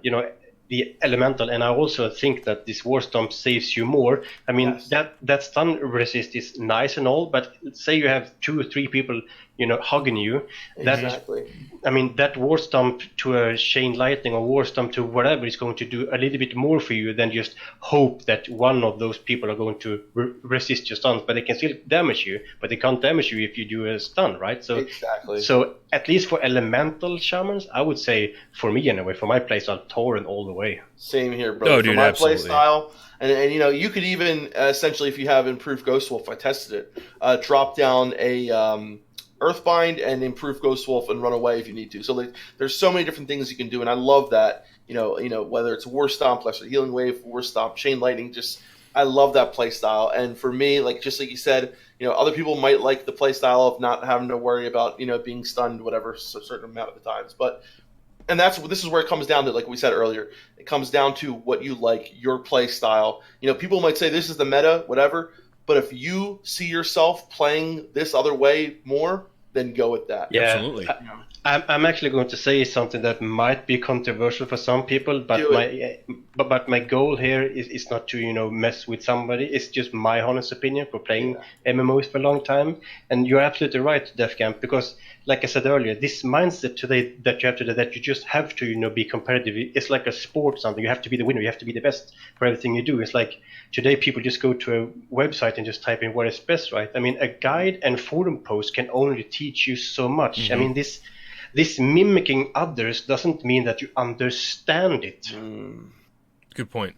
the elemental, and I also think that this war stomp saves you more. I mean, that stun resist is nice and all, but say you have 2 or 3 people, hugging you. Exactly. That war stomp to a chain lightning or war stomp to whatever is going to do a little bit more for you than just hope that one of those people are going to resist your stuns. But they can still damage you, but they can't damage you if you do a stun, right? So exactly. So at least for elemental shamans, I would say, for me anyway, for my playstyle, Tauren all the way. Same here, bro. Oh, dude, for my absolutely. playstyle, and you could even essentially, if you have improved Ghost Wolf, I tested it, drop down a Earthbind and improve Ghost Wolf and run away if you need to. So there's so many different things you can do, and I love that. Whether it's War Stomp, Lesser Healing Wave, War Stomp, Chain Lightning, I love that play style. And for me, just like you said, other people might like the play style of not having to worry about being stunned, whatever, a certain amount of the times. And this is where it comes down to, like we said earlier, it comes down to what you like, your play style. People might say this is the meta, whatever, but if you see yourself playing this other way more, then go with that. Yeah, absolutely. I'm actually going to say something that might be controversial for some people, but my goal here is not to mess with somebody. It's just my honest opinion for playing MMOs for a long time. And you're absolutely right, DefCamp, because like I said earlier, this mindset today that you have today, that you just have to be competitive. It's like a sport, something. You have to be the winner. You have to be the best for everything you do. It's like today people just go to a website and just type in what is best, right? I mean, a guide and forum post can only teach you so much. Mm-hmm. I mean, this mimicking others doesn't mean that you understand it. Good point.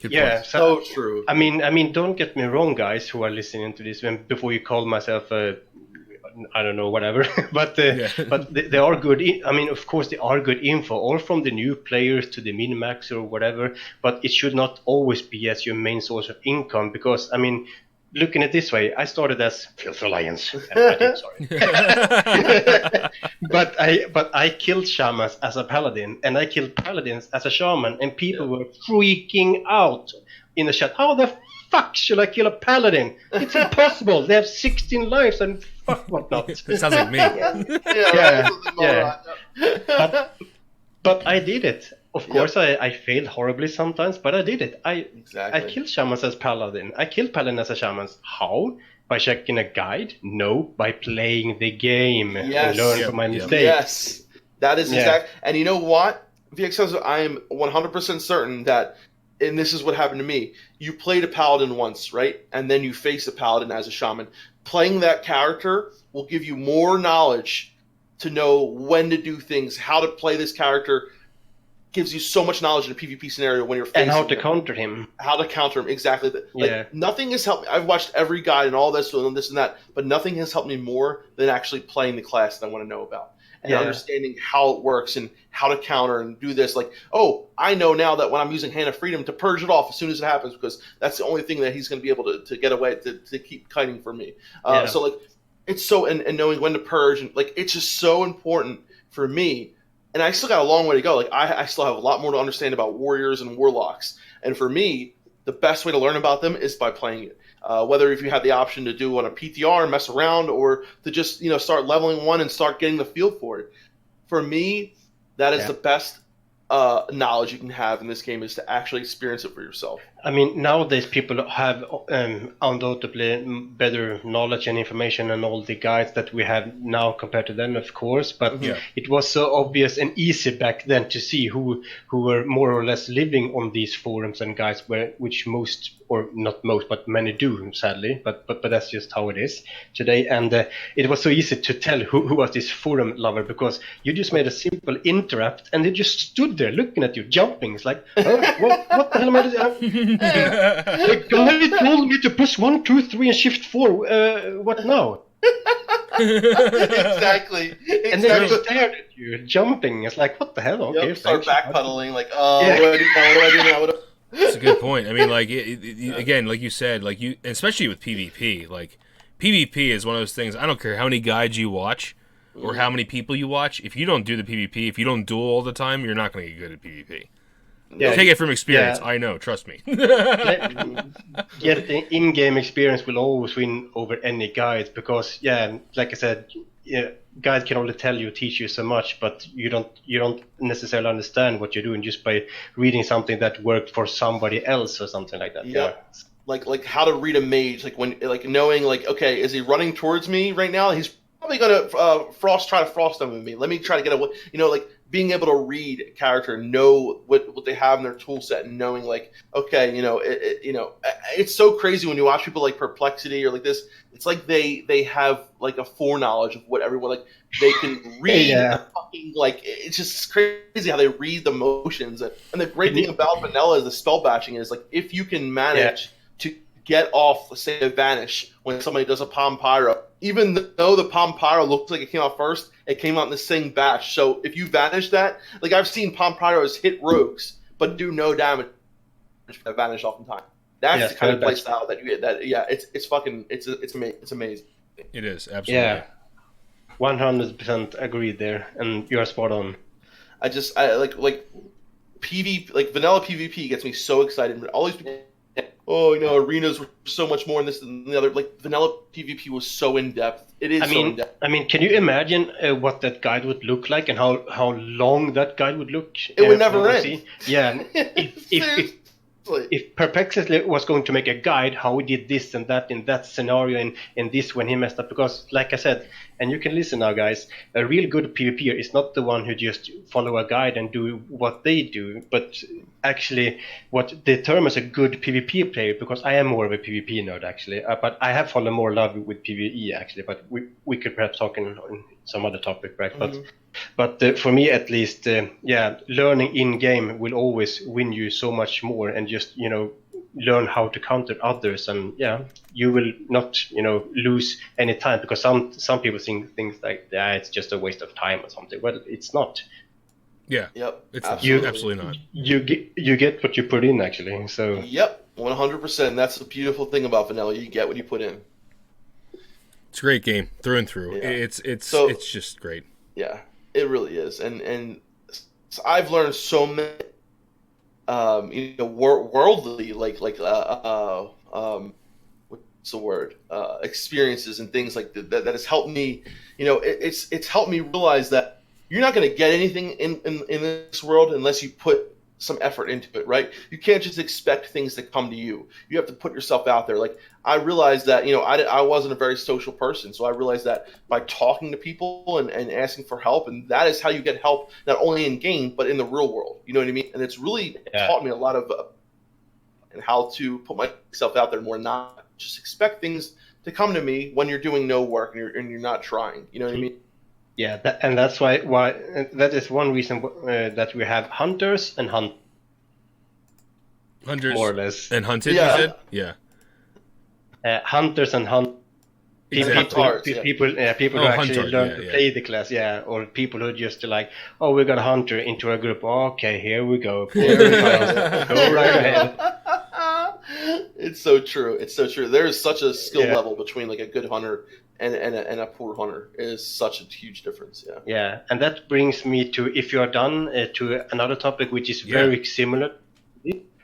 Good point. So true. I mean, don't get me wrong, guys who are listening to this. Before you call myself I don't know, whatever. but they are good. Of course, they are good info, all from the new players to the min-max or whatever. But it should not always be as your main source of income, because looking at it this way, I started as Filth Alliance. I did, sorry. but I killed shamans as a paladin, and I killed paladins as a shaman, and people were freaking out in the chat. How the fuck should I kill a paladin? It's impossible. They have 16 lives and fuck whatnot. It sounds like me. But I did it. Of course, I failed horribly sometimes, but I did it. I killed shamans as paladin. I killed paladin as a shaman. How? By checking a guide? No, by playing the game and learn from my mistakes. Yes, that is exact. And you know what? vXCozmoz, I am 100% certain that, and this is what happened to me. You played a paladin once, right? And then you face a paladin as a shaman. Playing that character will give you more knowledge to know when to do things, how to play this character. Gives you so much knowledge in a PvP scenario when you're facing and how to counter him. How to counter him, exactly. Like, nothing has helped me. I've watched every guide and all this and this and that, but nothing has helped me more than actually playing the class that I want to know about and understanding how it works and how to counter and do this. Like, oh, I know now that when I'm using Hand of Freedom to purge it off as soon as it happens, because that's the only thing that he's going to be able to get away to keep kiting for me. So like, it's so and knowing when to purge and like it's just so important for me. And I still got a long way to go. Like I still have a lot more to understand about warriors and warlocks. And for me, the best way to learn about them is by playing it. Whether if you have the option to do on a PTR and mess around, or to just start leveling one and start getting the feel for it. For me, that is the best knowledge you can have in this game, is to actually experience it for yourself. I mean, nowadays people have undoubtedly better knowledge and information and all the guides that we have now compared to then, of course. But it was so obvious and easy back then to see who were more or less living on these forums and guides, which most, or not most, but many do, sadly. But that's just how it is today. And it was so easy to tell who was this forum lover, because you just made a simple interrupt and they just stood there looking at you, jumping. It's like, what the hell am I doing? The guy told me to push 1, 2, 3 and shift 4. What now? Exactly. And then they stared at you, jumping. It's like, what the hell? Okay, start backpedaling, like, what do I do now? That's a good point. I mean, like, again, like you said, like especially with PvP, like PvP is one of those things. I don't care how many guides you watch or how many people you watch. If you don't do the PvP, if you don't duel all the time, you're not going to get good at PvP. Take it from experience. I know. Trust me. Yet the in-game experience will always win over any guide, because, like I said, guide can only teach you so much, but you don't necessarily understand what you're doing just by reading something that worked for somebody else or something like that. Yeah. Like how to read a mage, like knowing, like, okay, is he running towards me right now? He's probably gonna try to frost them with me. Let me try to get away. Like being able to read a character, know what they have in their tool set, and knowing, like, okay, it's so crazy when you watch people like Perplexity or like this. It's like they have like a foreknowledge of what everyone, like, they can read. Fucking, like, it's just crazy how they read the motions. And the great thing about vanilla is the spell batching is, like, if you can manage to get off, say, a vanish when somebody does a Palm Pyro, even though the Palm Pyro looks like it came out first, it came out in the same batch. So if you vanish that, like, I've seen Palm Pyros hit rogues but do no damage for that vanish oftentimes. That's the kind of play style that you get. That it's amazing. It is, absolutely. Yeah, 100% agreed there, and you're spot on. I like PvP, like vanilla PvP gets me so excited. All these people, arenas were so much more, and this and the other. Like, vanilla PvP was so in depth. It is so in depth. I mean, can you imagine what that guide would look like, and how long that guide would look? It would never end. Yeah, if Perplexity was going to make a guide, how he did this and that in that scenario and this when he messed up, because, like I said, and you can listen now, guys, a real good PvPer is not the one who just follow a guide and do what they do, but actually what determines a good PvP player, because I am more of a PvP nerd, actually, but I have fallen more in love with PvE, actually, but we could perhaps talk in some other topic, right? But for me, at least, learning in-game will always win you so much more, and just, learn how to counter others, and you will not, lose any time, because some people think things like it's just a waste of time or something. Well, it's not. Yeah. Yep. It's absolutely not. You get what you put in, actually. So. Yep. 100%. That's the beautiful thing about vanilla. You get what you put in. It's a great game through and through. Yeah. It's just great. Yeah, it really is. And so I've learned so many, worldly, what's the word? Experiences and things like that has helped me. It's helped me realize that you're not going to get anything in this world unless you put some effort into it, right? You can't just expect things to come to you. You have to put yourself out there. Like, I realized that, I wasn't a very social person. So I realized that by talking to people and asking for help, and that is how you get help, not only in game, but in the real world. You know what I mean? And it's really taught me a lot of and how to put myself out there more, not just expect things to come to me when you're doing no work and you're not trying. You know what I mean? Yeah, that's why that is one reason that we have hunters and hunters, more or less, and hunted. Yeah. You said? Yeah. Hunters and hunt. Exactly. People who actually hunter, learn to play the class, or people who just like, oh, we got a hunter into our group. Okay, here we go. Go right ahead. It's so true. It's so true. There is such a skill level between like a good hunter and a poor hunter. It is such a huge difference. Yeah. Yeah, and that brings me to, if you are done, to another topic which is very similar.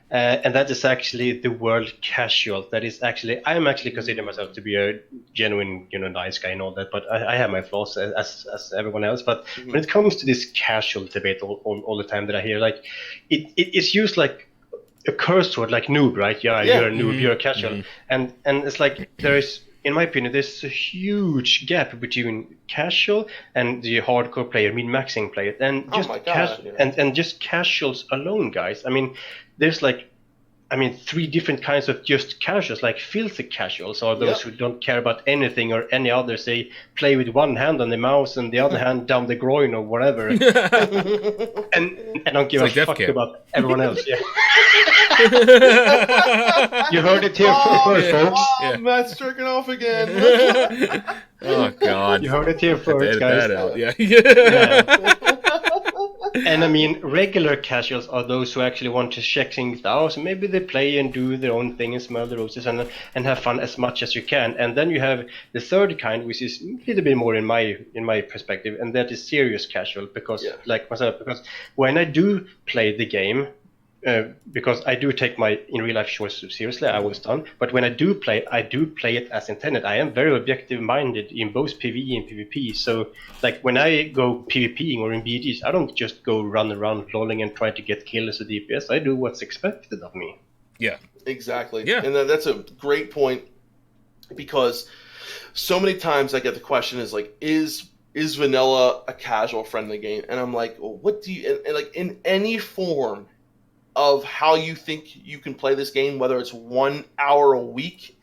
And that is actually the world casual. That is actually, I am actually consider myself to be a genuine, nice guy and all that, but I have my flaws as everyone else. But when it comes to this casual debate all the time that I hear, like, it's used like a curse word, like noob, right? Yeah, you're a noob, you're a casual. And it's like, there's, in my opinion, there's a huge gap between casual and the hardcore player, min-maxing player, and just and just casuals alone, guys. I mean, there's like, 3 different kinds of just casuals, like filthy casuals, or those who don't care about anything or any others. They play with one hand on the mouse and the other hand down the groin or whatever, and don't give a fuck about everyone else. Yeah. You heard it here first, folks. Oh, Matt's jerking off again. Oh God! You heard it here first, guys. That out. Yeah. And I mean, regular casuals are those who actually want to check things out. So maybe they play and do their own thing and smell the roses and have fun as much as you can. And then you have the third kind, which is a little bit more in my perspective, and that is serious casual. Because like myself, because when I do play the game, because I do take my in real life choice seriously, I was done. But when I do play it as intended. I am very objective minded in both PvE and PvP. So like when I go PvPing or in BGs, I don't just go run around lolling and try to get kills or DPS. I do what's expected of me. Yeah, exactly. Yeah, and that's a great point, because so many times I get the question is like, is vanilla a casual friendly game? And I'm like, well, what do you, and like in any form of how you think you can play this game, whether it's 1 hour a week,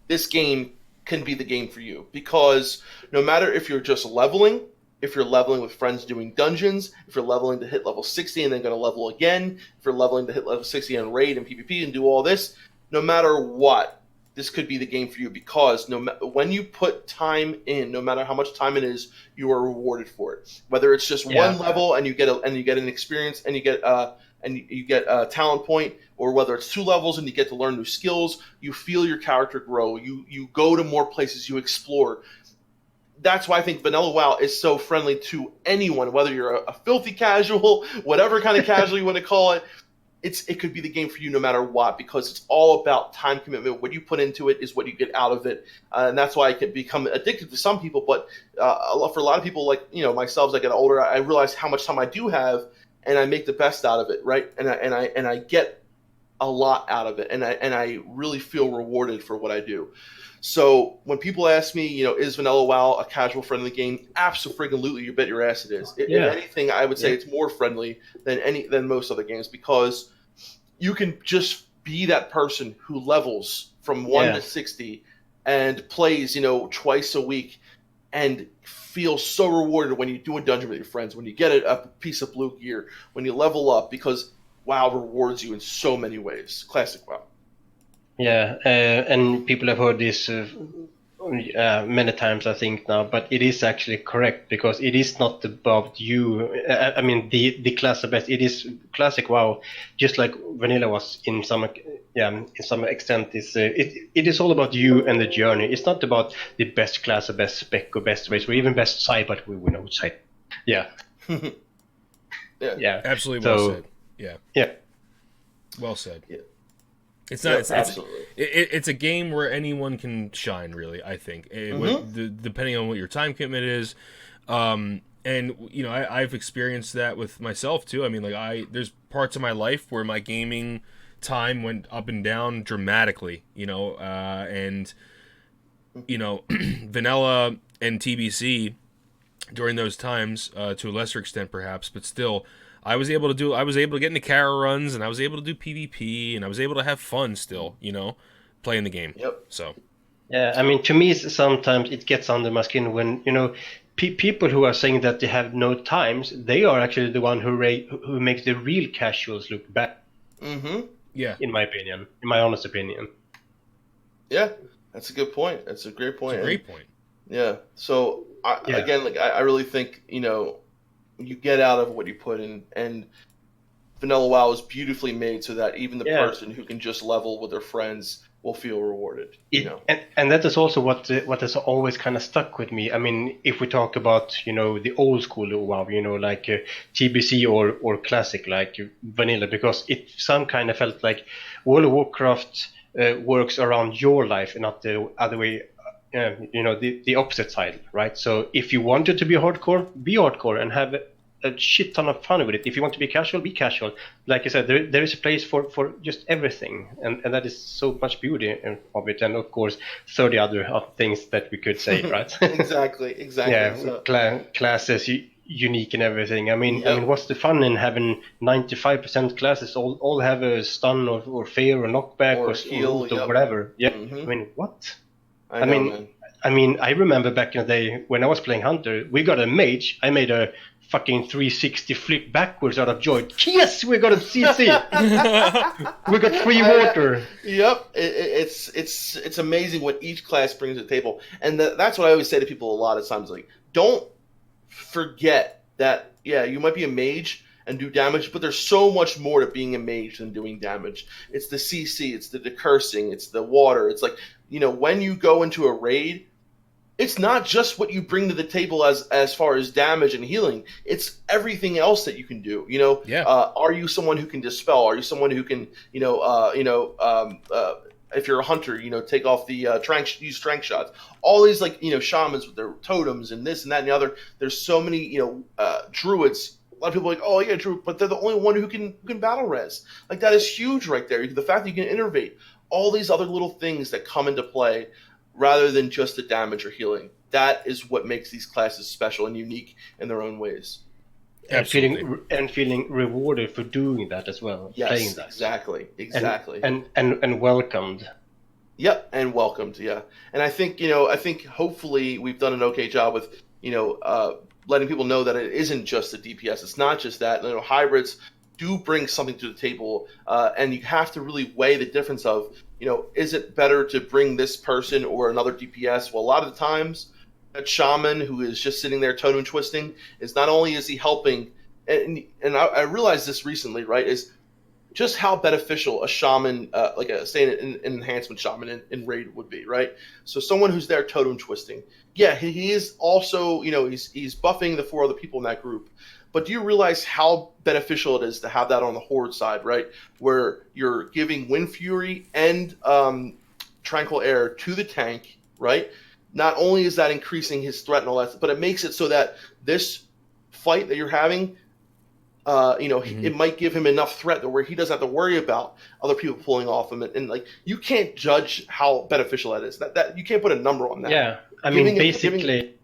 this game can be the game for you. Because no matter if you're just leveling, if you're leveling with friends doing dungeons, if you're leveling to hit level 60 and then going to level again, if you're leveling to hit level 60 on raid and PvP and do all this, no matter what, this could be the game for you. Because when you put time in, no matter how much time it is, you are rewarded for it. Whether it's just one level and you get an experience and you get a talent point, or whether it's 2 levels and you get to learn new skills, you feel your character grow, you go to more places, you explore. That's why I think Vanilla WoW is so friendly to anyone, whether you're a filthy casual, whatever kind of casual you want to call it. It could be the game for you no matter what, because it's all about time commitment. What you put into it is what you get out of it, and that's why it can become addictive to some people. But for a lot of people, like myself, as I get older, I realize how much time I do have, and I make the best out of it, right? And I get a lot out of it, and I really feel rewarded for what I do. So when people ask me, is Vanilla WoW a casual friendly game? Absolutely, you bet your ass it is. If anything, I would say it's more friendly than most other games, because you can just be that person who levels from 1 to 60 and plays, twice a week, and feel so rewarded when you do a dungeon with your friends, when you get a piece of blue gear, when you level up, because WoW rewards you in so many ways. Classic WoW. Yeah, and people have heard this many times, I think, now, but it is actually correct, because it is not about you. I mean, the class of best. It is classic WoW, just like Vanilla was in some in some extent, it is all about you and the journey. It's not about the best class or best spec or best race or even best side, but we know which side. Yeah. Yeah. Absolutely well said. Yeah. Yeah. Well said. Yeah. It's not. Absolutely. It's a game where anyone can shine. Really, I think. Depending on what your time commitment is, and you know, I've experienced that with myself too. I mean, like there's parts of my life where my gaming time went up and down dramatically. You know, and you know, vanilla and TBC during those times, to a lesser extent perhaps, but still. I was able to get into Kara runs, and I was able to do PvP, and I was able to have fun still, you know, playing the game. Yep. So. Yeah, I mean, to me, sometimes it gets under my skin when, you know, people who are saying that they have no times, they are actually the one who makes the real casuals look bad. Mm-hmm. Yeah. In my opinion, in my honest opinion. Yeah, that's a good point. That's a great point. That's a great point. Yeah. So again, like I really think, you know, you get out of what you put in, and Vanilla WoW is beautifully made so that even the person who can just level with their friends will feel rewarded. You know, and that is also what has always kind of stuck with me. I mean, if we talk about, you know, the old school WoW, you know, like TBC or classic like vanilla, because it some kind of felt like World of Warcraft works around your life and not the other way. You know, the opposite side, right? So if you wanted to be hardcore and have a shit ton of fun with it. If you want to be casual, be casual. Like I said, there is a place for just everything, and that is so much beauty of it. And of course, 30 other things that we could say, right? Exactly. Yeah, so. Classes, unique and everything. I mean, what's the fun in having 95% classes all have a stun or fear or knockback or heal or whatever? Yeah, I mean, what? I mean, I remember back in the day when I was playing Hunter, we got a mage. I made a fucking 360 flip backwards out of joy. Yes, we got a CC. We got free water. Yep, it's amazing what each class brings to the table, and that's what I always say to people a lot of times. Like, don't forget that. Yeah, you might be a mage and do damage, but there's so much more to being a mage than doing damage. It's the CC, it's the decursing, it's the water. It's like, you know, when you go into a raid, it's not just what you bring to the table as far as damage and healing. It's everything else that you can do. You know, are you someone who can dispel? Are you someone who can, if you're a hunter, you know, take off the use strength shots. All these, like, you know, shamans with their totems and this and that and the other. There's so many, you know, druids. A lot of people are like, oh yeah, druid, but they're the only one who can battle res. Like, that is huge right there. The fact that you can innervate, all these other little things that come into play, rather than just the damage or healing. That is what makes these classes special and unique in their own ways. And feeling rewarded for doing that as well. Yes, playing that. Exactly. And welcomed. Yep, and welcomed, yeah. And I think hopefully we've done an okay job with, you know, letting people know that it isn't just the DPS. It's not just that. You know, hybrids do bring something to the table, and you have to really weigh the difference of, you know, is it better to bring this person or another DPS? Well, a lot of the times, that shaman who is just sitting there totem twisting is not only is he helping, and I realized this recently, right, is just how beneficial a shaman, like an enhancement shaman in raid would be, right? So someone who's there totem twisting, yeah, he is also, you know, he's buffing the 4 other people in that group. But do you realize how beneficial it is to have that on the Horde side, right? Where you're giving Wind Fury and Tranquil Air to the tank, right? Not only is that increasing his threat and all that, but it makes it so that this fight that you're having, you know, it might give him enough threat where he doesn't have to worry about other people pulling off him. And like, you can't judge how beneficial that is. That you can't put a number on that. Yeah, I mean, basically.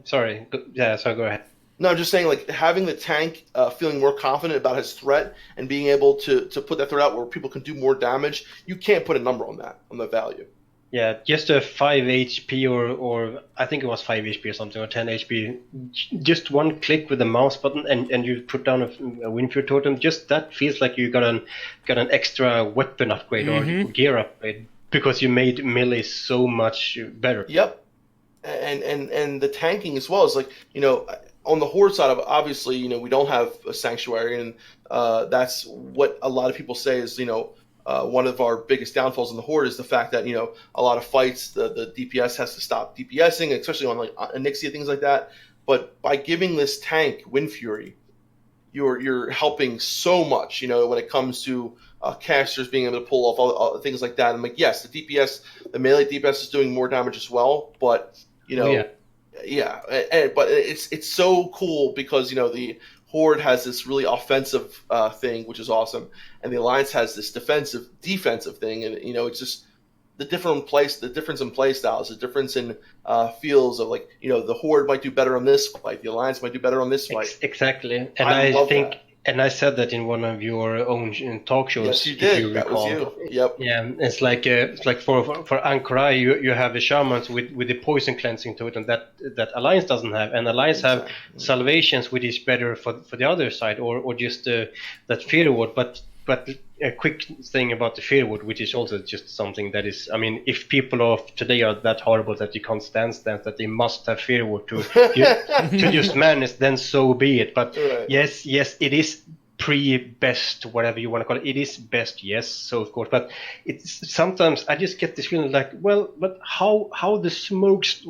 Sorry, go ahead. No, I'm just saying, like, having the tank feeling more confident about his threat and being able to put that threat out where people can do more damage, you can't put a number on that, on the value. Yeah, just a 5 HP or I think it was 5 HP or something, or 10 HP. Just one click with the mouse button and you put down a Windfury totem. Just that feels like you got an extra weapon upgrade or gear upgrade because you made melee so much better. Yep, and the tanking as well is like, you know, on the Horde side of it, obviously, you know, we don't have a sanctuary, and that's what a lot of people say is, you know, one of our biggest downfalls in the Horde is the fact that, a lot of fights, the DPS has to stop DPSing, especially on like Onyxia, things like that. But by giving this tank Wind Fury, you're helping so much, when it comes to casters being able to pull off all things like that. And like, yes, the melee DPS is doing more damage as well, but but it's so cool because the Horde has this really offensive thing, which is awesome, and the Alliance has this defensive thing, and it's just the difference in play styles, the difference in feels of like the Horde might do better on this fight, the Alliance might do better on this fight. Exactly, and I think that. And I said that in one of your own talk shows. Yes, you did. That was you. Yep. Yeah, it's like for Ankurai, you have the shamans with the poison cleansing totem that Alliance doesn't have, and Alliance have salvations, which is better for the other side, or just that fear ward. But a quick thing about the fear ward, which is also just something that is, I mean, if people of today are that horrible that you can't stand that they must have fear ward to just manage, then so be it. But right. yes, it is pre-best, whatever you want to call it. It is best, yes. So of course, but it's sometimes I just get this feeling like, well, but how the smokes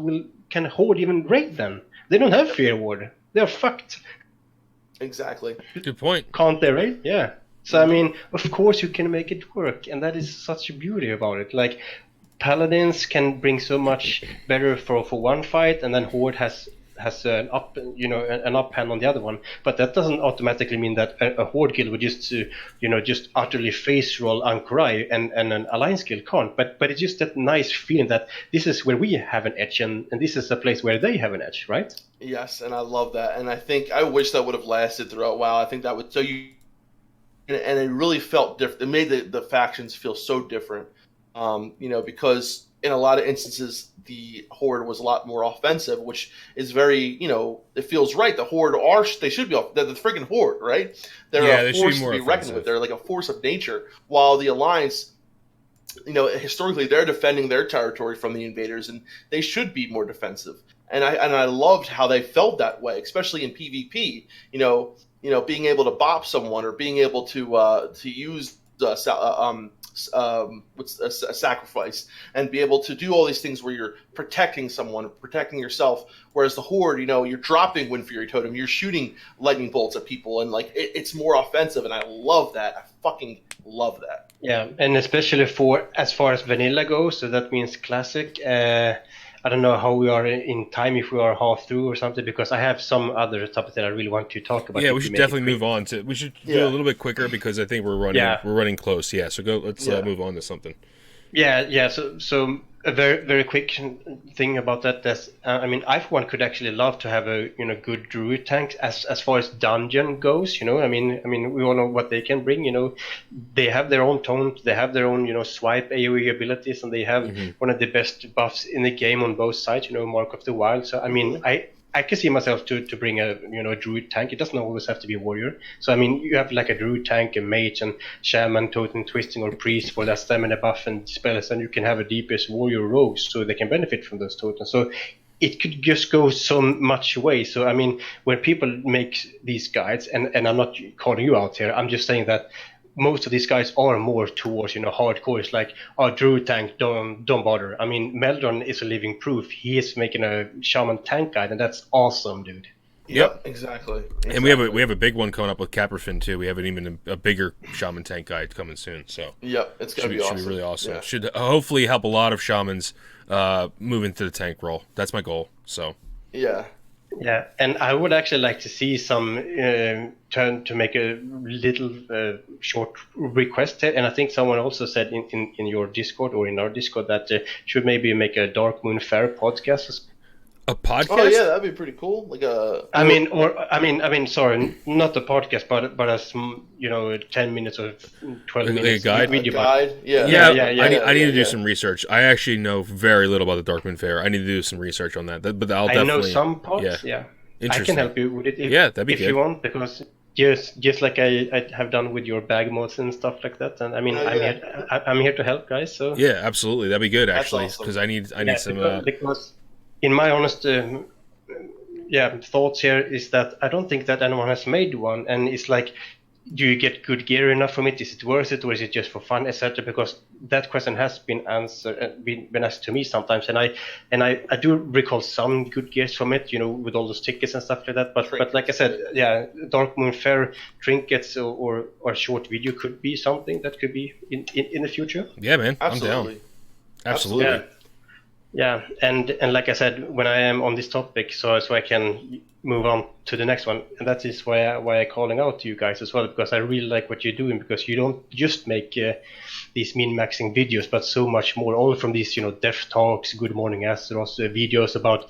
can Horde even raid them? They don't have fear ward. They're fucked. Exactly. Good point. Can't they raid? Yeah. So, I mean, of course you can make it work, and that is such a beauty about it. Like, Paladins can bring so much better for one fight, and then Horde has an up hand on the other one. But that doesn't automatically mean that a Horde guild would just utterly face roll Ankurai, and an Alliance guild can't. But it's just that nice feeling that this is where we have an edge, and this is a place where they have an edge, right? Yes, and I love that, and I wish that would have lasted throughout WoW. I think that would and it really felt different. It made the factions feel so different, because in a lot of instances the Horde was a lot more offensive, which is very, it feels right. The Horde they should be they're the friggin' Horde, right? They're a force to be reckoned with. They're like a force of nature. While the Alliance, historically they're defending their territory from the invaders, and they should be more defensive. And I loved how they felt that way, especially in PvP. Being able to bop someone, or being able to use a sacrifice, and be able to do all these things where you're protecting someone, protecting yourself. Whereas the Horde, you're dropping Wind Fury Totem, you're shooting lightning bolts at people, and like it's more offensive, and I love that. I fucking love that. Yeah, and especially for as far as vanilla goes, so that means classic. I don't know how we are in time, if we are half through or something, because I have some other topics that I really want to talk about. Yeah, we should definitely move on to. We should do a little bit quicker because I think we're running close. Yeah, so let's move on to something. Yeah. So a very very quick thing about that. That's I mean, I for one could actually love to have a good druid tank as far as dungeon goes. I mean we all know what they can bring. They have their own taunt, they have their own swipe AoE abilities, and they have one of the best buffs in the game on both sides. Mark of the Wild. So I mean I can see myself to bring a druid tank. It doesn't always have to be a warrior. So I mean, you have like a druid tank, a mage, and shaman, totem, twisting, or priest for that stamina buff and spells, and you can have a DPS warrior rogues, so they can benefit from those totems. So it could just go so much way. So I mean, when people make these guides, and I'm not calling you out here, I'm just saying that most of these guys are more towards hardcore. It's like, druid tank, don't bother. I mean, Meldron is a living proof. He is making a shaman tank guide, and that's awesome, dude. Yep, exactly. And we have a big one coming up with Caprafin too. We have even a bigger shaman tank guide coming soon. So yep, it's gonna be awesome. Should be really awesome. Yeah. Should hopefully help a lot of shamans move into the tank role. That's my goal. So yeah, and I would actually like to see some turn to make a little short request here. And I think someone also said in your Discord or in our Discord that should maybe make a Dark Moon Fair podcast. A podcast? Oh yeah, that'd be pretty cool. Like a. I mean, sorry, not a podcast, but as 10 minutes or 12 minutes. A guide. Video guide. Yeah. I need to do some research. I actually know very little about the Darkman Fair. I need to do some research on that. But I'll definitely. I know some parts. Yeah. I can help you with it. That'd be good. If you want, because just like I have done with your bag mods and stuff like that. And I mean, I'm here to help, guys. So. Yeah, absolutely. That'd be good actually, because I need some. Because in my honest thoughts here is that I don't think that anyone has made one, and it's like do you get good gear enough from it? Is it worth it, or is it just for fun, etc.? Because that question has been been asked to me sometimes, and I do recall some good gears from it, with all those tickets and stuff like that. But like I said, yeah, Dark Moon Fair trinkets or short video could be something that could be in the future. Yeah, man, absolutely. I'm down. Absolutely. Yeah. Yeah, and like I said, when I am on this topic, so I can move on to the next one, and that is why I'm calling out to you guys as well, because I really like what you're doing, because you don't just make these min-maxing videos, but so much more, all from these, DefTalks, Good Morning Azeroth videos about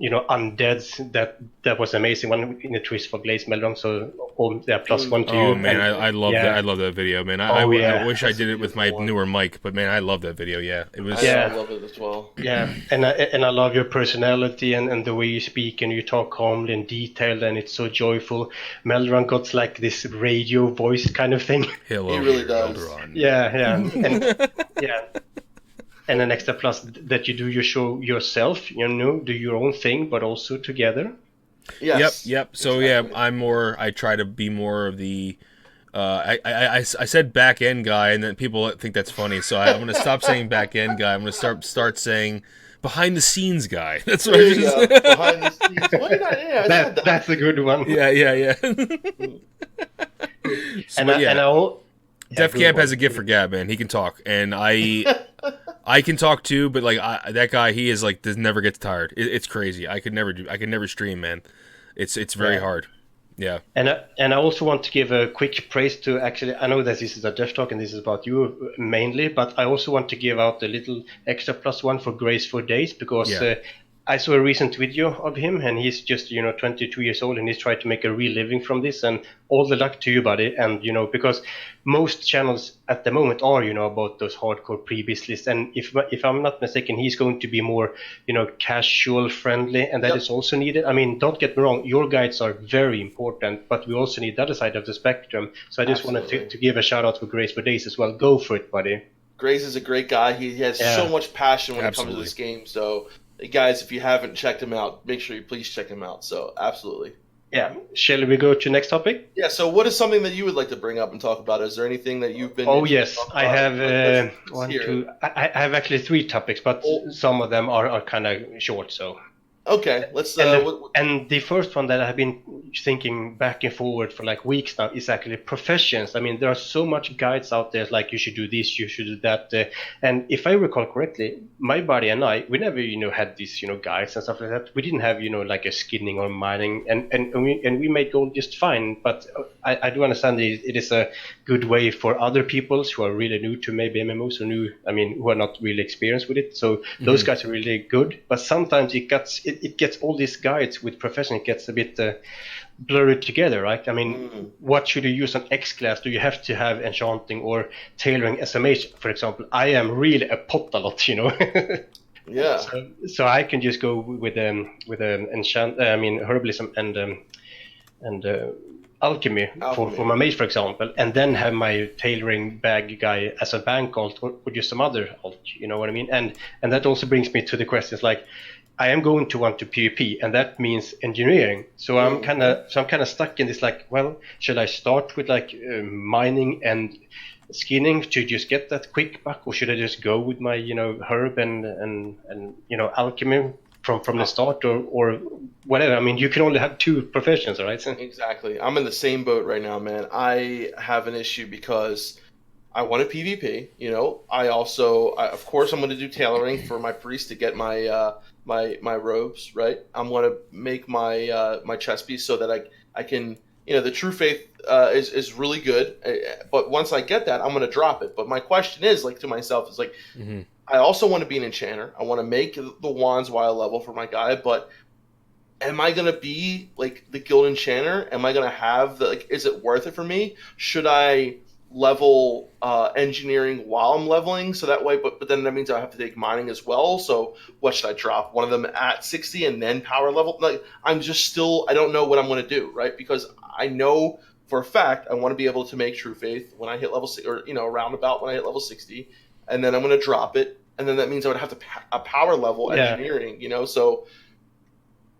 undeads. That was amazing one in the twist for Blaze Meldon. So +1 to you. Oh man, I love that. I love that video, man. I wish I did it with my newer mic, but man, I love that video. Yeah, it was. I love it as well. Yeah, and I love your personality and the way you speak, and you talk calmly and detailed, and it's so joyful. Meldron got like this radio voice kind of thing. Hello, he really does. Meldron. Yeah, and yeah. And an extra plus that you do your show yourself, do your own thing, but also together. Yes. Yep. So exactly. Yeah, I try to be more of the. I said back end guy, and then people think that's funny. So I'm going to stop saying back end guy. I'm going to start saying behind the scenes guy. That's what I just said. Behind the scenes. Why did I that's a good one. Yeah. So, Def Camp has a gift for gab, man. He can talk, and I can talk too, but like that guy, he is like never gets tired. It's crazy. I could never stream, man. It's very hard. Yeah. And I also want to give a quick praise to, actually, I know that this is a DefTalk and this is about you mainly, but I also want to give out a little extra +1 for Grace for Days, because I saw a recent video of him, and he's just 22 years old, and he's trying to make a real living from this. And all the luck to you, buddy. And because most channels at the moment are about those hardcore pre-biz lists, and if I'm not mistaken, he's going to be more casual friendly, and that is also needed. I mean, don't get me wrong, your guides are very important, but we also need the other side of the spectrum. So I just wanted to give a shout out for Grace for Days as well. Go for it, buddy. Grace is a great guy. He has so much passion when it comes to this game. So guys, if you haven't checked him out, make sure you please check him out. So absolutely. Yeah. Shall we go to next topic? Yeah. So what is something that you would like to bring up and talk about? Is there anything that you've been? Oh yes, I have one, two. I have actually 3 topics, but some of them are kind of short. So. Okay, let's. And the first one that I've been thinking back and forward for like weeks now is actually professions. I mean, there are so much guides out there, like you should do this, you should do that. And if I recall correctly, my buddy and I, we never, had these, guides and stuff like that. We didn't have, like a skinning or mining, and we made gold just fine. But I do understand it is a good way for other people who are really new to maybe MMOs, or who are not really experienced with it. So those guys are really good. But sometimes it gets all these guides with profession, it gets a bit blurred together, right? I mean, what should you use on X class? Do you have to have enchanting or tailoring SMH, for example? I am really a pot a lot, Yeah. So I can just go with herbalism and alchemy for my mage, for example, and then have my tailoring bag guy as a bank alt or just some other alt. You know what I mean? And that also brings me to the questions like, I am going to want to PvP, and that means engineering. So I'm kind of stuck in this, like, well, should I start with like mining and skinning to just get that quick buck, or should I just go with my herb and alchemy from the start, or whatever? I mean, you can only have 2 professions, right? Exactly. I'm in the same boat right now, man. I have an issue because I want a PvP. Of course, I'm going to do tailoring for my priest to get my my robes, right? I'm going to make my my chest piece so that I can, the true faith is really good, but once I get that, I'm going to drop it. But my question is, like, to myself is like, I also want to be an enchanter. I want to make the wands while level for my guy, but am I going to be like the guild enchanter? Am I going to have is it worth it for me? Should I level engineering while I'm leveling, so that way, but then that means I have to take mining as well. So what should I drop? One of them at 60 and then power level? Like, I'm just still, I don't know what I'm going to do, right? Because I know for a fact I want to be able to make True Faith when I hit level 6, or around about when I hit level 60, and then I'm going to drop it, and then that means I would have to a power level engineering, So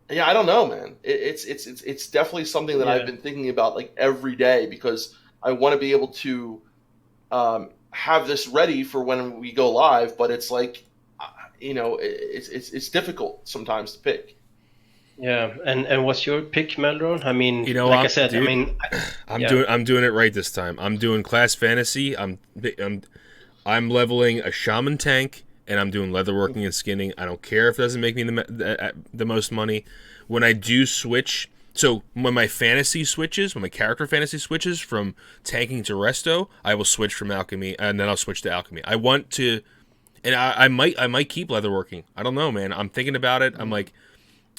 yeah, I don't know, man. It's definitely something that I've been thinking about like every day, because I want to be able to have this ready for when we go live, but it's like, it's difficult sometimes to pick. Yeah, and what's your pick, Meldron? I mean, I said, dude, I mean, I'm doing it right this time. I'm doing class fantasy. I'm leveling a shaman tank, and I'm doing leatherworking and skinning. I don't care if it doesn't make me the most money. When I do switch, so when my character fantasy switches from tanking to resto, I will switch from alchemy, and then I'll switch to alchemy. I want to, and I might keep leatherworking. I don't know, man. I'm thinking about it. I'm like,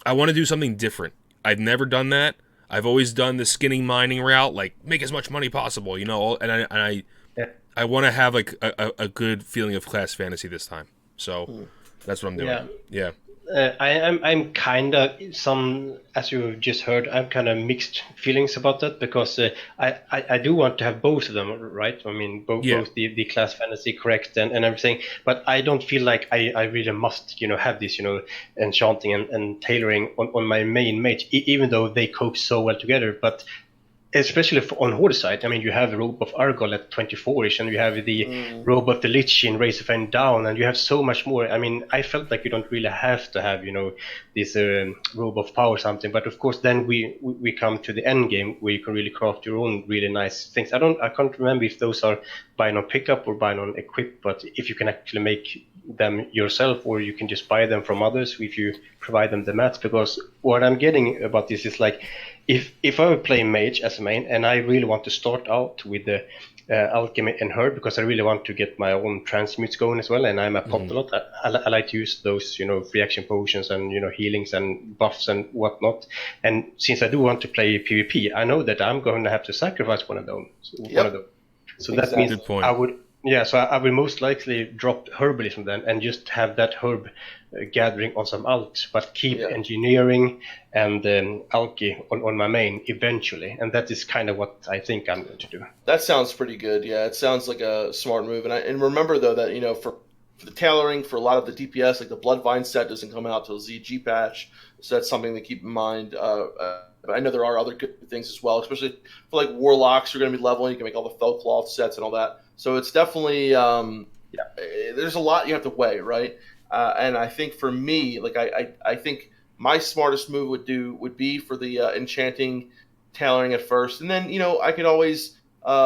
I want to do something different. I've never done that. I've always done the skinning mining route, like make as much money possible, and I want to have like a good feeling of class fantasy this time. So that's what I'm doing. Yeah. I'm kind of as you just heard, I'm kind of mixed feelings about that because I do want to have both of them, right? I mean, both the class fantasy correct and everything, but I don't feel like I really must, have this, enchanting and tailoring on my main mage, even though they cope so well together. But especially on Horde side, I mean, you have the Robe of Argol at 24ish, and you have the Robe of the Lich in Raise of Fang down, and you have so much more. I mean, I felt like you don't really have to have, this Robe of Power or something. But of course, then we come to the end game where you can really craft your own really nice things. I can't remember if those are buying on pickup or buying on equip, but if you can actually make them yourself, or you can just buy them from others if you provide them the mats. Because what I'm getting about this is like, if I play mage as a main and I really want to start out with the alchemy and herb, because I really want to get my own transmutes going as well, and I'm a pot a lot. I like to use those, reaction potions and healings and buffs and whatnot. And since I do want to play PvP, I know that I'm going to have to sacrifice one of them. So that means I would. Yeah, so I will most likely drop herbalism then and just have that herb gathering on some alt, but keep engineering and alky on my main eventually. And that is kind of what I think I'm going to do. That sounds pretty good. Yeah, it sounds like a smart move. And remember though that for the tailoring for a lot of the DPS, like the Bloodvine set doesn't come out till ZG patch, so that's something to keep in mind. But I know there are other good things as well, especially for like warlocks. You're going to be leveling. You can make all the Fellcloth sets and all that. So it's definitely there's a lot you have to weigh, right? And I think for me, like I think my smartest move would be for the enchanting tailoring at first, and then I could always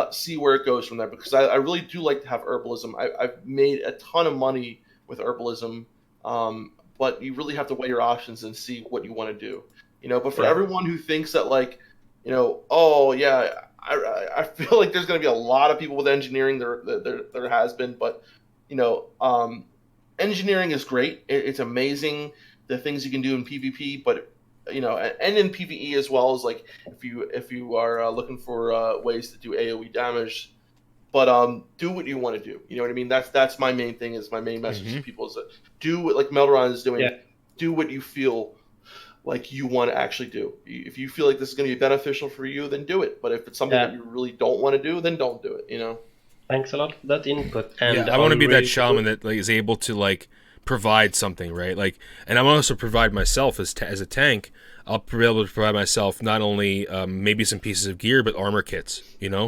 see where it goes from there, because I really do like to have herbalism. I've made a ton of money with herbalism, but you really have to weigh your options and see what you want to do. But for everyone who thinks that like, oh yeah, I feel like there's going to be a lot of people with engineering. There has been, but engineering is great. It's amazing the things you can do in PvP, but and in PvE as well, as like if you are looking for ways to do AoE damage, but do what you want to do. You know what I mean? That's my main thing. Is my main message to people is that do what like Meldron is doing. Yeah. Do what you feel like you want to actually do. If you feel like this is going to be beneficial for you, then do it. But if it's something that you really don't want to do, then don't do it. Thanks a lot for that input. And I want to be that shaman that like is able to like provide something, right? Like, and I want to also provide myself as a tank. I'll be able to provide myself not only maybe some pieces of gear, but armor kits,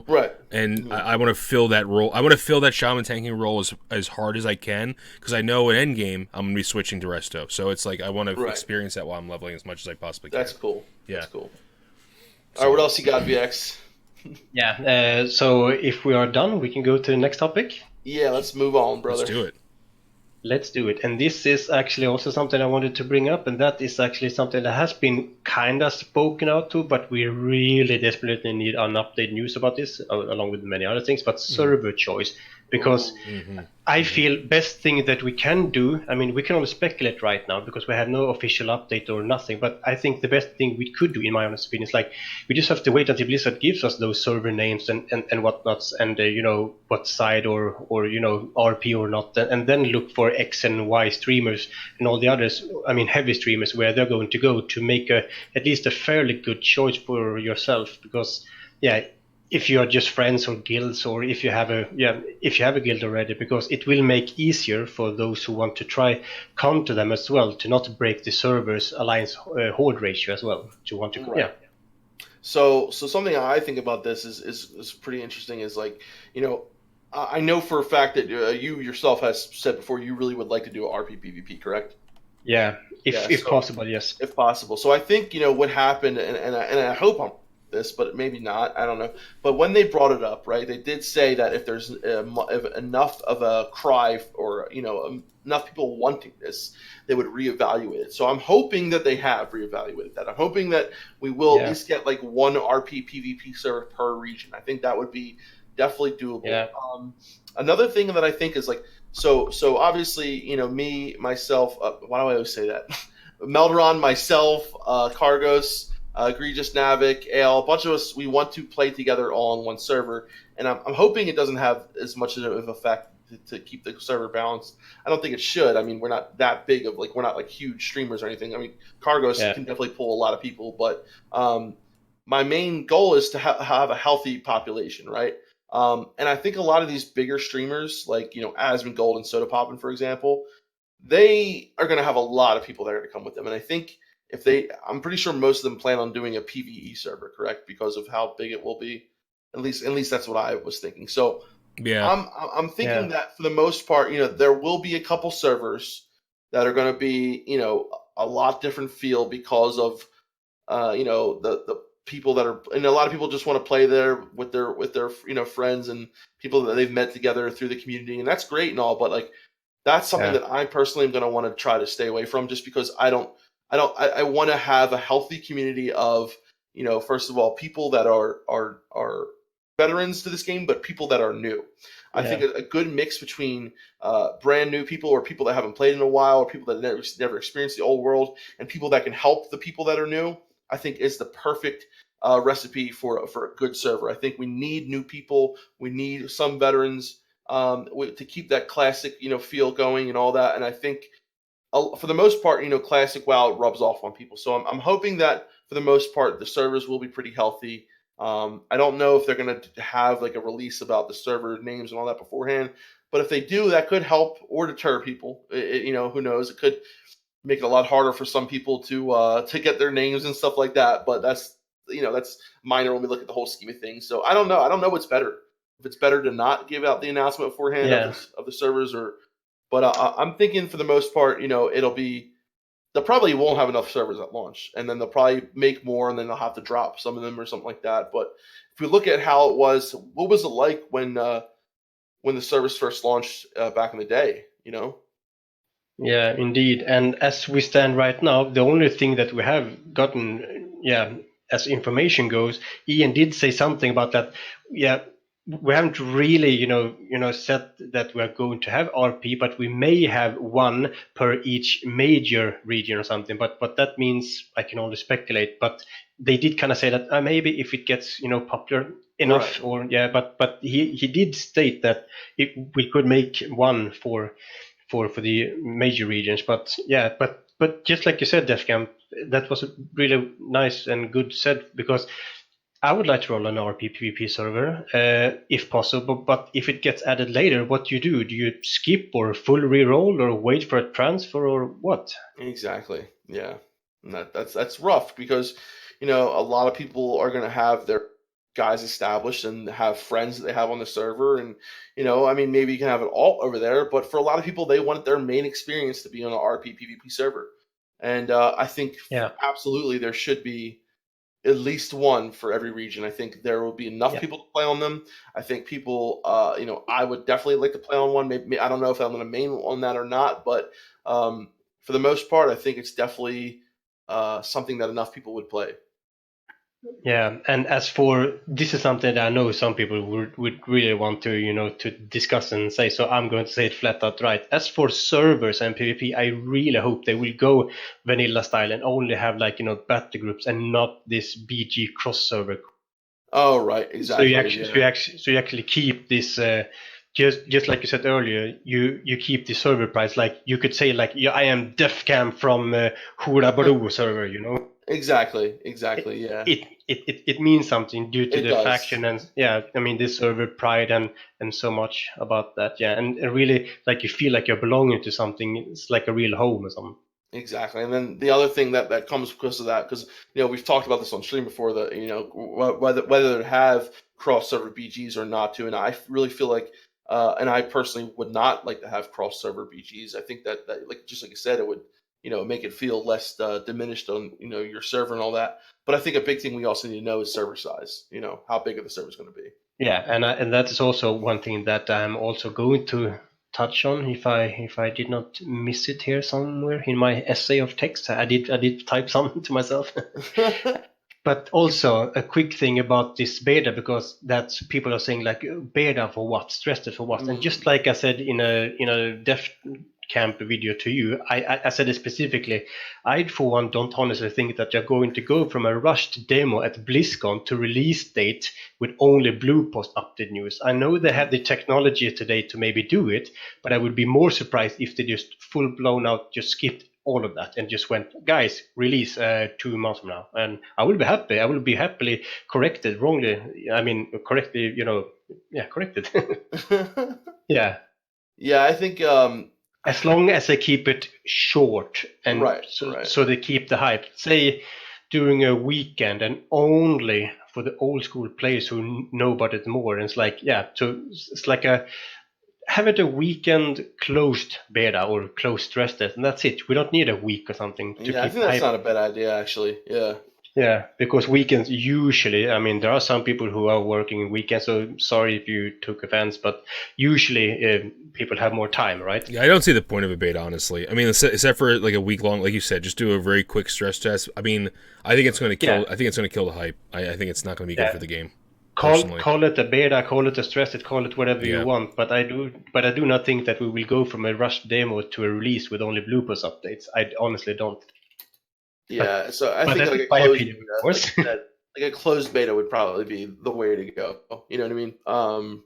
Right. And I want to fill that role. I want to fill that shaman tanking role as hard as I can, because I know in endgame I'm going to be switching to resto. So it's like I want to experience that while I'm leveling as much as I possibly can. That's cool. Yeah. That's cool. All right, what else you got, VX? Yeah, so if we are done, we can go to the next topic. Yeah, let's move on, brother. Let's do it. Let's do it. And this is actually also something I wanted to bring up, and that is actually something that has been kind of spoken out to, but we really desperately need an update news about this, along with many other things, but server choice. Because I feel best thing that we can do, I mean, we can only speculate right now because we have no official update or nothing, but I think the best thing we could do, in my honest opinion, is like, we just have to wait until Blizzard gives us those server names and whatnots, and what side or RP or not, and then look for X and Y streamers and all the others, I mean heavy streamers, where they're going to go to make at least a fairly good choice for yourself. Because if you are just friends or guilds, or if you have a guild already, because it will make easier for those who want to try come to them as well, to not break the server's alliance horde ratio as well, to want to So something I think about this is pretty interesting. Is like, you know, I know for a fact that you yourself has said before you really would like to do a RP PvP, correct? Yeah, Yeah. if So possible, yes. if possible. So I think what happened, and I hope I'm this, but maybe not. I don't know. But when they brought it up, right, they did say that if there's if enough of a cry or enough people wanting this, they would reevaluate it. So I'm hoping that they have reevaluated that. I'm hoping that we will at Yeah, least get like one RP PvP server per region. I think that would be definitely doable. yeah, Another thing that I think is like so obviously me myself. Why do I always say that? Melderon, myself, Cargos, Egregious Navic, Ale, a bunch of us, we want to play together all on one server, and I'm hoping it doesn't have as much of an effect to keep the server balanced. I don't think it should. I mean, we're not that big of we're not like huge streamers or anything. I mean, Cargos yeah, can definitely pull a lot of people, but my main goal is to have a healthy population, right? And I think a lot of these bigger streamers, like Asmon Gold and Soda Poppin', for example, they are going to have a lot of people that are going to come with them. And I think I'm pretty sure most of them plan on doing a PVE server, correct? Because of how big it will be. At least that's what I was thinking. So Yeah. I'm thinking yeah, that for the most part, there will be a couple servers that are going to be, a lot different feel because of, the people that are, and a lot of people just want to play there with their friends and people that they've met together through the community, and that's great and all, but like that's something yeah, that I personally am going to want to try to stay away from, just because I want to have a healthy community of, first of all, people that are veterans to this game, but people that are new. I yeah, think a good mix between brand new people or people that haven't played in a while or people that never experienced the old world and people that can help the people that are new, I think is the perfect recipe for a good server. I think we need new people. We need some veterans to keep that classic, feel going and all that. And I think for the most part, classic WoW rubs off on people. So I'm hoping that for the most part, the servers will be pretty healthy. I don't know if they're going to have like a release about the server names and all that beforehand, but if they do, that could help or deter people. Who knows? It could make it a lot harder for some people to get their names and stuff like that. But that's minor when we look at the whole scheme of things. So I don't know. I don't know what's better. If it's better to not give out the announcement beforehand of yeah, the servers, or but I'm thinking for the most part, it'll be they probably won't have enough servers at launch, and then they'll probably make more, and then they'll have to drop some of them or something like that. But if we look at how it was, what was it like when the service first launched back in the day? yeah, indeed. And as we stand right now, the only thing that we have gotten, yeah, as information goes, Ian did say something about that. Yeah, we haven't really, said that we are going to have RP, but we may have one per each major region or something. But that means I can only speculate. But they did kind of say that maybe if it gets, popular Right. enough, or yeah. But he did state that we could make one for the major regions. But yeah, but just like you said, Defcam, that was really nice and good said, because I would like to roll an RP PvP server if possible. But if it gets added later, what do you do? Do you skip or full re-roll or wait for a transfer or what? Exactly. Yeah. And that's rough because a lot of people are going to have their guys established and have friends that they have on the server, and I mean, maybe you can have it all over there, but for a lot of people, they want their main experience to be on an RP PvP server, and I think Yeah, absolutely there should be at least one for every region. I think there will be enough yeah, people to play on them. I think people, I would definitely like to play on one. Maybe I don't know if I'm going to main on that or not, but for the most part, I think it's definitely something that enough people would play. yeah. And as for this is something that I know some people would really want to to discuss and say. So I'm going to say it flat out right. As for servers and PvP, I really hope they will go vanilla style and only have like battle groups and not this BG cross server. Oh, right, So you exactly, actually, so yeah. you actually, so you actually keep this, just like you said earlier, you keep the server price. Like you could say, like, yeah, I am DefCam from Hura Baru server. Exactly, It, exactly, yeah. it means something due to It the does. faction, and yeah, I mean this server pride and so much about that. Yeah, and really, like you feel like you're belonging to something. It's like a real home or something. Exactly, and then the other thing that comes because of that, because we've talked about this on stream before, that whether to have cross server BGs or not to, and I really feel like, and I personally would not like to have cross server BGs. I think that like just like you said, it would make it feel less diminished on your server and all that. But I think a big thing we also need to know is server size. How big are the servers going to be? Yeah, and that is also one thing that I'm also going to touch on if I did not miss it here somewhere in my essay of text. I did type something to myself. But also a quick thing about this beta, because that's people are saying like, beta for what, stress test for what, and just like I said in a Def Camp video to you, I said it specifically. I for one don't honestly think that you're going to go from a rushed demo at BlizzCon to release date with only Blue Post update news. I know they have the technology today to maybe do it, but I would be more surprised if they just full blown out just skipped all of that and just went, guys, release 2 months from now, and I will be happy. I will be happily corrected wrongly. I mean, correctly, corrected. Yeah. Yeah, I think as long as they keep it short and right. So they keep the hype. Say during a weekend and only for the old school players who know about it more. And it's like, so it's like have it a weekend closed beta or closed stress test, and that's it. We don't need a week or something to keep I think that's not a bad idea, actually. Yeah, because weekends usually, I mean, there are some people who are working weekends, so sorry if you took offense, but usually people have more time, right? Yeah, I don't see the point of a beta, honestly. I mean, except for like a week long, like you said, just do a very quick stress test. I mean, I think it's going to kill. Yeah. I think it's going to kill the hype. I think it's not going to be good for the game. Call it a beta, call it a stress test, call it whatever you want. But I do not think that we will go from a rushed demo to a release with only Blue Post updates. I honestly don't. Yeah, so I think like a closed beta would probably be the way to go. You know what I mean?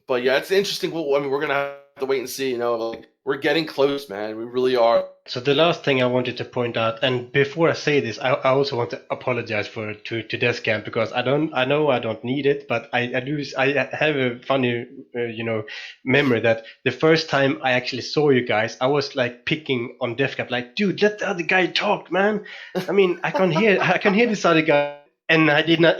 But yeah, it's interesting. Well, I mean, we're gonna have to wait and see. Like we're getting close, man. We really are. So the last thing I wanted to point out, and before I say this, I also want to apologize to Descamp, because I know I don't need it, but I have a funny memory that the first time I actually saw you guys, I was like picking on Descamp, like, dude, let the other guy talk, man. I mean, I can hear this other guy. And I did not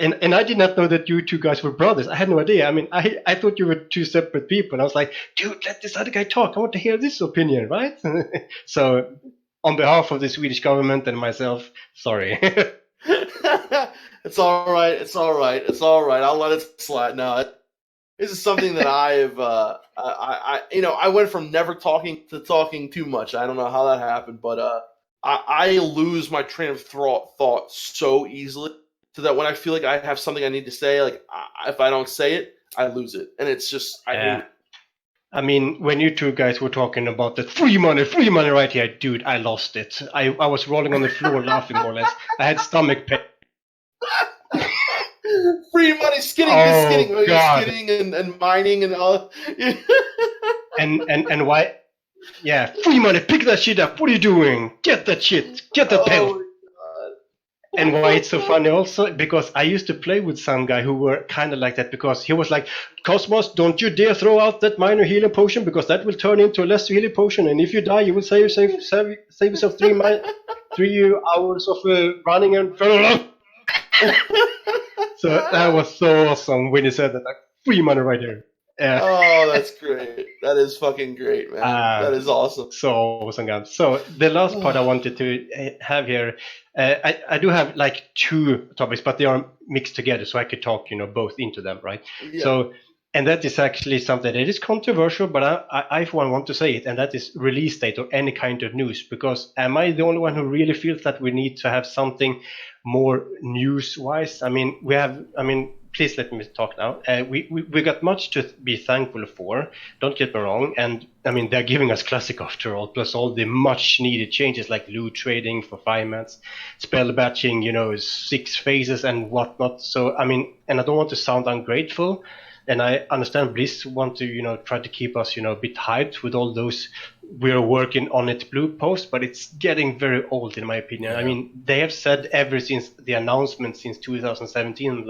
know that you two guys were brothers. I had no idea. I mean, I thought you were two separate people. And I was like, dude, let this other guy talk. I want to hear this opinion, right? So, on behalf of the Swedish government and myself, sorry. It's all right. It's all right. It's all right. I'll let it slide. No, this is something that I've I went from never talking to talking too much. I don't know how that happened, but I lose my train of thought so easily. So that when I feel like I have something I need to say, like if I don't say it, I lose it, and it's just I hate it. I mean, when you two guys were talking about the free money right here, dude, I lost it. I was rolling on the floor laughing more or less. I had stomach pain. Free money, skidding and mining and all. and why? Yeah, free money, pick that shit up. What are you doing? Get that shit. Get that pen. And why it's so funny also, because I used to play with some guy who were kind of like that, because he was like, Cosmos, don't you dare throw out that minor healing potion, because that will turn into a lesser healing potion, and if you die, you will save yourself 3 hours of running and... So that was so awesome when he said that, like, free money right there. Oh, that's great. That is fucking great, man. That is awesome. So awesome, guys. So the last part I wanted to have here, I do have like 2 topics, but they are mixed together, so I could talk, both into them, right? Yeah. So, and that is actually something that is controversial, but I for one want to say it, and that is release date or any kind of news, because am I the only one who really feels that we need to have something more news-wise? Please let me talk now. We got much to be thankful for, don't get me wrong, and I mean, they're giving us Classic after all, plus all the much needed changes like loot trading for 5 months, spell batching, 6 phases and whatnot. So, I mean, and I don't want to sound ungrateful, and I understand Blizz want to, try to keep us, a bit hyped with all those we're working on it Blue Post, but it's getting very old in my opinion. Yeah. I mean, they have said ever since the announcement since 2017,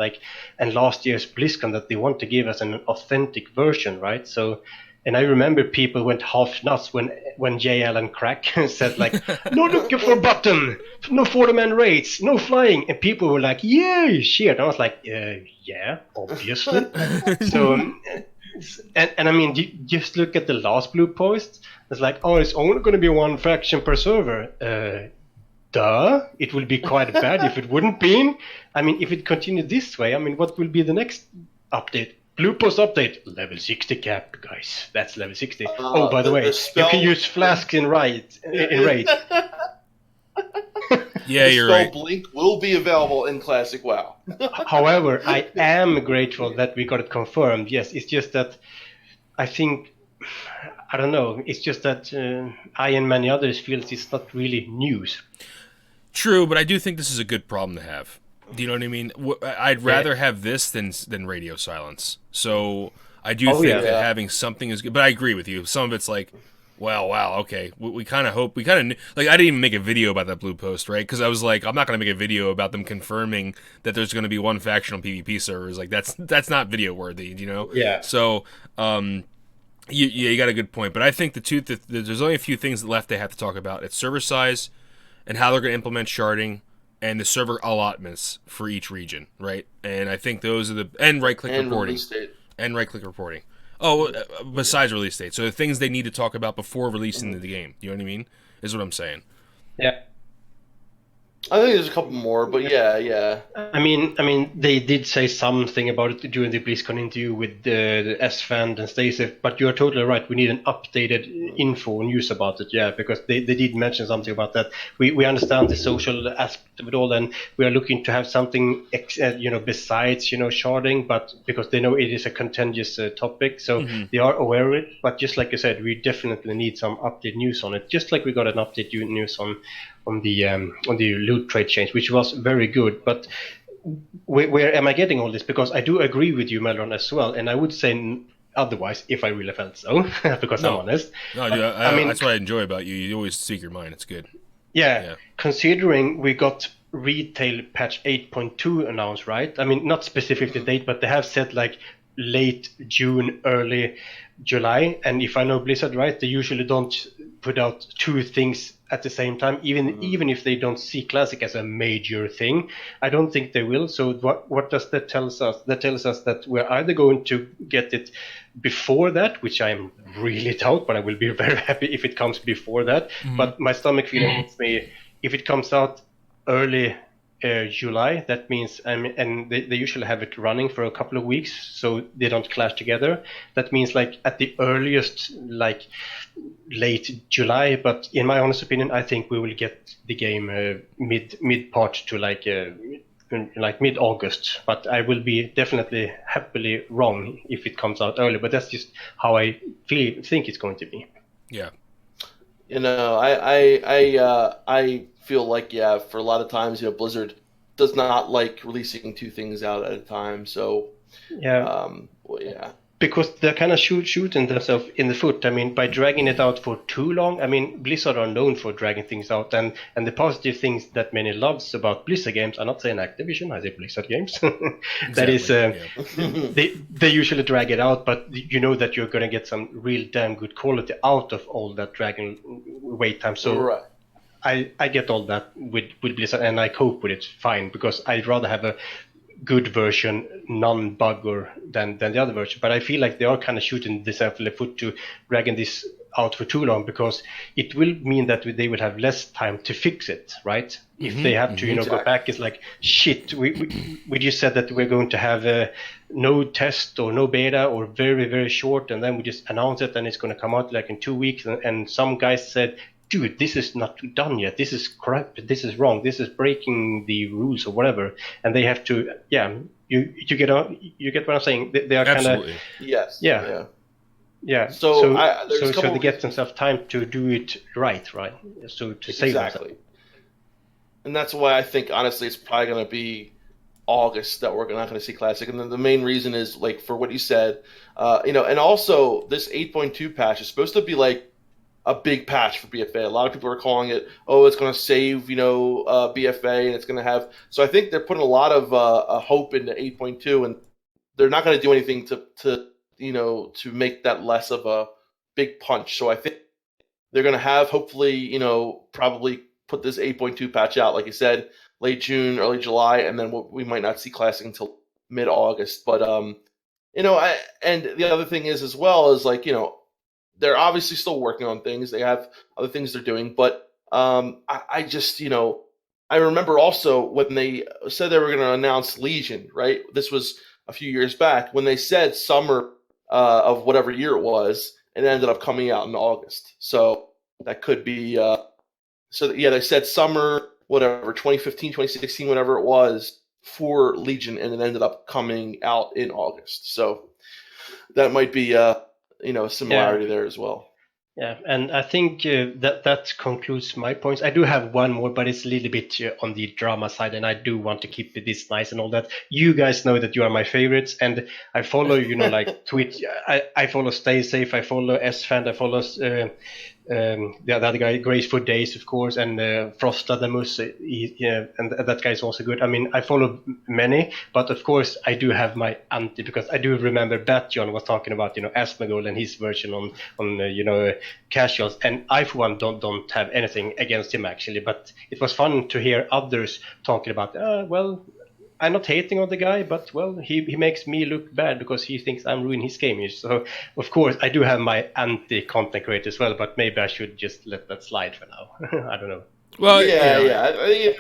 and last year's BlizzCon, that they want to give us an authentic version, right? So, And I remember people went half nuts when JL and Crack said like, no looking for button, no 40-man raids, no flying. And people were like, yay, shit. And I was like, yeah, obviously. So, and I mean, just look at the last blue post. It's like, oh, it's only going to be one faction per server. Duh, it will be quite bad if it wouldn't be. I mean, if it continued this way, I mean, what will be the next update? Blue post update, level 60 cap, guys. That's level 60. Oh, by the way, you can use flasks in raid. Yeah, you're right. Blink will be available in Classic WoW. However, I am grateful that we got it confirmed. Yes, it's just that I think, I don't know, it's just that I and many others feel it's not really news. True, but I do think this is a good problem to have. Do you know what I mean? I'd rather have this than radio silence. So I do think that having something is good. But I agree with you. Some of it's like, well, wow, okay. We kind of hope, like, I didn't even make a video about that blue post, right? Because I was like, I'm not going to make a video about them confirming that there's going to be one faction on PvP servers. Like, that's not video worthy, you know? Yeah. So, you got a good point. But I think there's only a few things left they have to talk about. It's server size and how they're going to implement sharding, and the server allotments for each region, right? And I think those are and right-click reporting. Release date. And right-click reporting. Oh, besides release date. So the things they need to talk about before releasing the game. You know what I mean? Is what I'm saying. Yeah. I think there's a couple more, but yeah. I mean, they did say something about it during the BlizzCon interview with the S-Fan and Stay Safe, but you're totally right. We need an updated info news about it, yeah, because they did mention something about that. We understand the social aspect of it all, and we are looking to have something, besides, sharding, but because they know it is a contentious topic, so they are aware of it. But just like you said, we definitely need some update news on it, just like we got an update news on the loot trade change, which was very good. But where am I getting all this? Because I do agree with you, Melron, as well, and I would say otherwise if I really felt so, because I'm honest. No, dude, I mean, that's what I enjoy about you. You always speak your mind. It's good. Yeah, considering we got retail patch 8.2 announced, right? I mean, not specific the date, but they have said like late June, early July. And if I know Blizzard right, they usually don't put out two things at the same time, even if they don't see Classic as a major thing. I don't think they will. So what does that tell us? That tells us that we're either going to get it before that, which I'm really doubt, but I will be very happy if it comes before that. But my stomach feeling hits me if it comes out early July. That means, and they usually have it running for a couple of weeks, so they don't clash together. That means like at the earliest, like late July. But in my honest opinion, I think we will get the game mid part to like mid-August. But I will be definitely happily wrong if it comes out early. But that's just how I think it's going to be. Yeah. I feel like, for a lot of times, Blizzard does not like releasing two things out at a time. So, because they're kind of shooting themselves in the foot. I mean, by dragging it out for too long. I mean, Blizzard are known for dragging things out, and the positive things that many loves about Blizzard games. I'm not saying Activision, I say Blizzard games. That is, they usually drag it out, but you know that you're going to get some real damn good quality out of all that dragging wait time. So. Right. I get all that with Blizzard, and I cope with it fine, because I'd rather have a good version, non-bugger, than the other version. But I feel like they are kind of shooting themselves in the foot to dragging this out for too long, because it will mean that they will have less time to fix it, right? If they have to, go back, it's like, shit, we just said that we're going to have no test or no beta or very, very short, and then we just announce it and it's going to come out like in 2 weeks. And some guys said, dude, this is not done yet. This is corrupt. This is wrong. This is breaking the rules or whatever. And they have to, you get what I'm saying? They are kind of, yes, yeah. So they get themselves time to do it right. So to save themselves. And that's why I think honestly it's probably going to be August that we're not going to see Classic. And then the main reason is like for what you said, and also this 8.2 patch is supposed to be like a big patch for BFA. A lot of people are calling it, it's going to save, BFA, and it's going to have. So I think they're putting a lot of hope into 8.2, and they're not going to do anything to make that less of big punch. So I think they're going to have, hopefully, probably put this 8.2 patch out, like you said, late June, early July, and then we might not see Classic until mid-August. But and the other thing is as well is, like, they're obviously still working on things. They have other things they're doing, but I just, I remember also when they said they were going to announce Legion, right? This was a few years back when they said summer of whatever year it was, and it ended up coming out in August. So that could be, they said summer, whatever, 2015, 2016, whatever it was for Legion, and it ended up coming out in August. So that might be, a similarity there as well. Yeah, and I think that concludes my points. I do have one more, but it's a little bit on the drama side, and I do want to keep this nice and all that. You guys know that you are my favorites, and I follow, like Twitch. I follow Stay Safe, I follow S-Fan, I follow the other guy, Graceful Days, of course, and Frostadamus, and that guy is also good. I mean, I follow many, but of course I do have my anti, because I do remember Batjon was talking about, Asmongold and his version on casuals, and I for one don't have anything against him actually, but it was fun to hear others talking about, well, I'm not hating on the guy, but well, he makes me look bad because he thinks I'm ruining his game. So of course I do have my anti-content creator as well, but maybe I should just let that slide for now. I don't know. Well, yeah.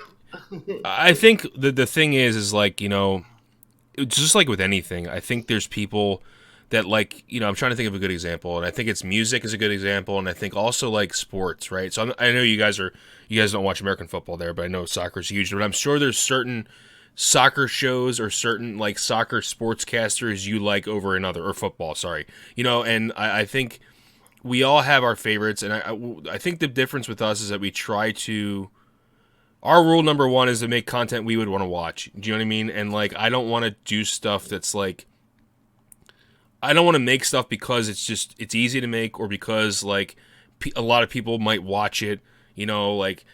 I think the thing is like, just like with anything, I think there's people that, like, I'm trying to think of a good example, and I think it's music is a good example, and I think also like sports, right? So I know you guys don't watch American football there, but I know soccer's huge. But I'm sure there's certain soccer shows or certain like soccer sportscasters you like over another, or football, sorry, and I think we all have our favorites, and I think the difference with us is that we try to. Our rule number one is to make content we would want to watch. Do you know what I mean? And like, I don't want to do stuff that's like. I don't want to make stuff because it's easy to make, or because like a lot of people might watch it. Like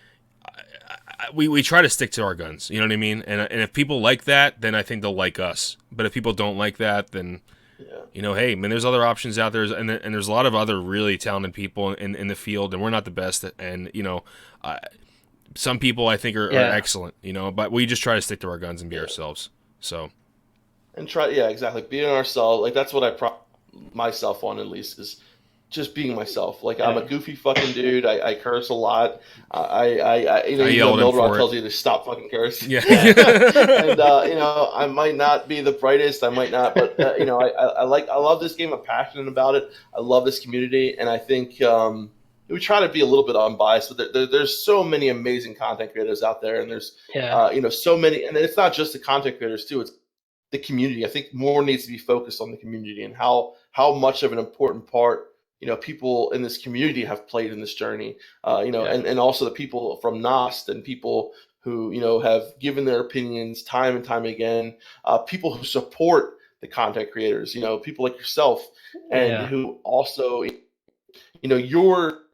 we try to stick to our guns. You know what I mean? And if people like that, then I think they'll like us. But if people don't like that, then hey, man, there's other options out there, and there's a lot of other really talented people in the field, and we're not the best. And some people I think are excellent. But we just try to stick to our guns and be ourselves. So. And exactly. Being ourselves, like that's what I pride myself on, at least, is just being myself. Like, I'm a goofy fucking dude. I curse a lot. Mildred tells you to stop fucking cursing. Yeah. And I might not be the brightest. I might not, but I love this game. I'm passionate about it. I love this community, and I think we try to be a little bit unbiased. But there's so many amazing content creators out there, and there's so many. And it's not just the content creators too. It's the community. I think more needs to be focused on the community and how much of an important part people in this community have played in this journey. And also the people from Nost and people who have given their opinions time and time again. People who support the content creators. People like yourself, and who also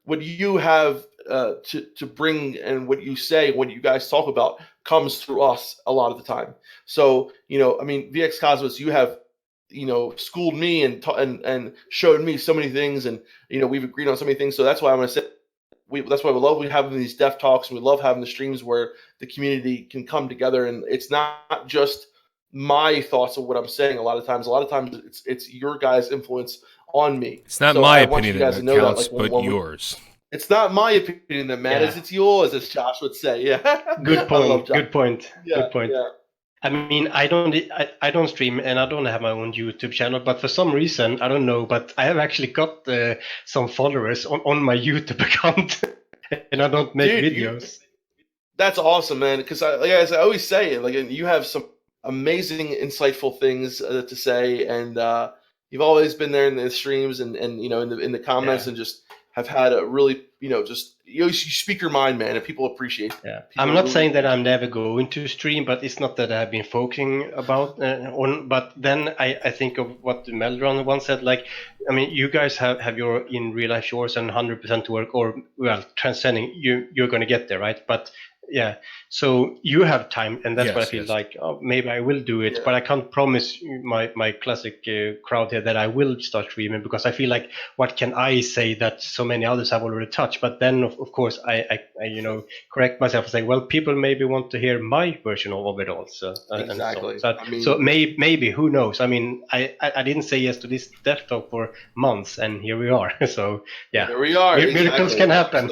what you have to bring, and what you say, what you guys talk about, comes through us a lot of the time. So, vXCozmoz, you have, schooled me and showed me so many things, and, we've agreed on so many things. So that's why I'm going to say, that's why we love having these Def Talks, and we love having the streams where the community can come together. And it's not just my thoughts of what I'm saying. A lot of times it's your guys' influence on me. It's not my opinion that counts, but yours. It's not my opinion that matters. It's yours, as Josh would say. Yeah. Good point. Good point. Yeah, Good point. Yeah. I mean, I don't stream, and I don't have my own YouTube channel, but for some reason, I don't know, but I have actually got some followers on my YouTube account, and I don't make videos. That's awesome, man. Because as I always say, like, you have some amazing, insightful things to say, and you've always been there in the streams and in the comments, and just have had a really, you speak your mind, man, and people appreciate it. Yeah. I'm not saying that I'm never going to stream, but it's not that I've been focusing about but then I think of what Meldron once said, like, I mean, you guys have your in real life yours and 100% work, or, well, transcending, you're going to get there, right? But yeah. So you have time, and that's Yes, what I feel yes. like. Oh, maybe I will do it, Yeah. but I can't promise my classic crowd here that I will start streaming, because I feel like, what can I say that so many others have already touched? But then of course I correct myself and say, well, people maybe want to hear my version of it also, and so on. Exactly. So, I mean, so maybe who knows? I mean, I didn't say yes to this DefTalk for months, and here we are. So yeah, here we are. miracles Exactly. can happen.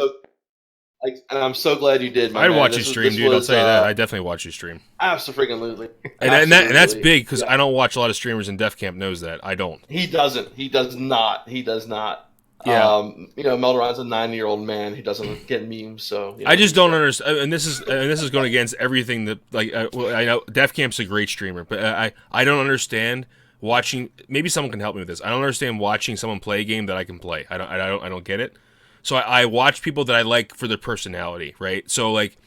And I'm so glad you did, my I'd man. watch you stream, dude. I'll tell you that. I definitely watch you stream. Absolutely. And that's big, because I don't watch a lot of streamers, and Def Camp knows that. I don't. He doesn't. He does not. He does not. Yeah. Meldoron's a 9-year-old man. He doesn't get memes, so. I just don't understand, and this is going against everything that, like, I know Def Camp's a great streamer, but I don't understand watching. Maybe someone can help me with this. I don't understand watching someone play a game that I can play. I don't get it. So I watch people that I like for their personality, right? So like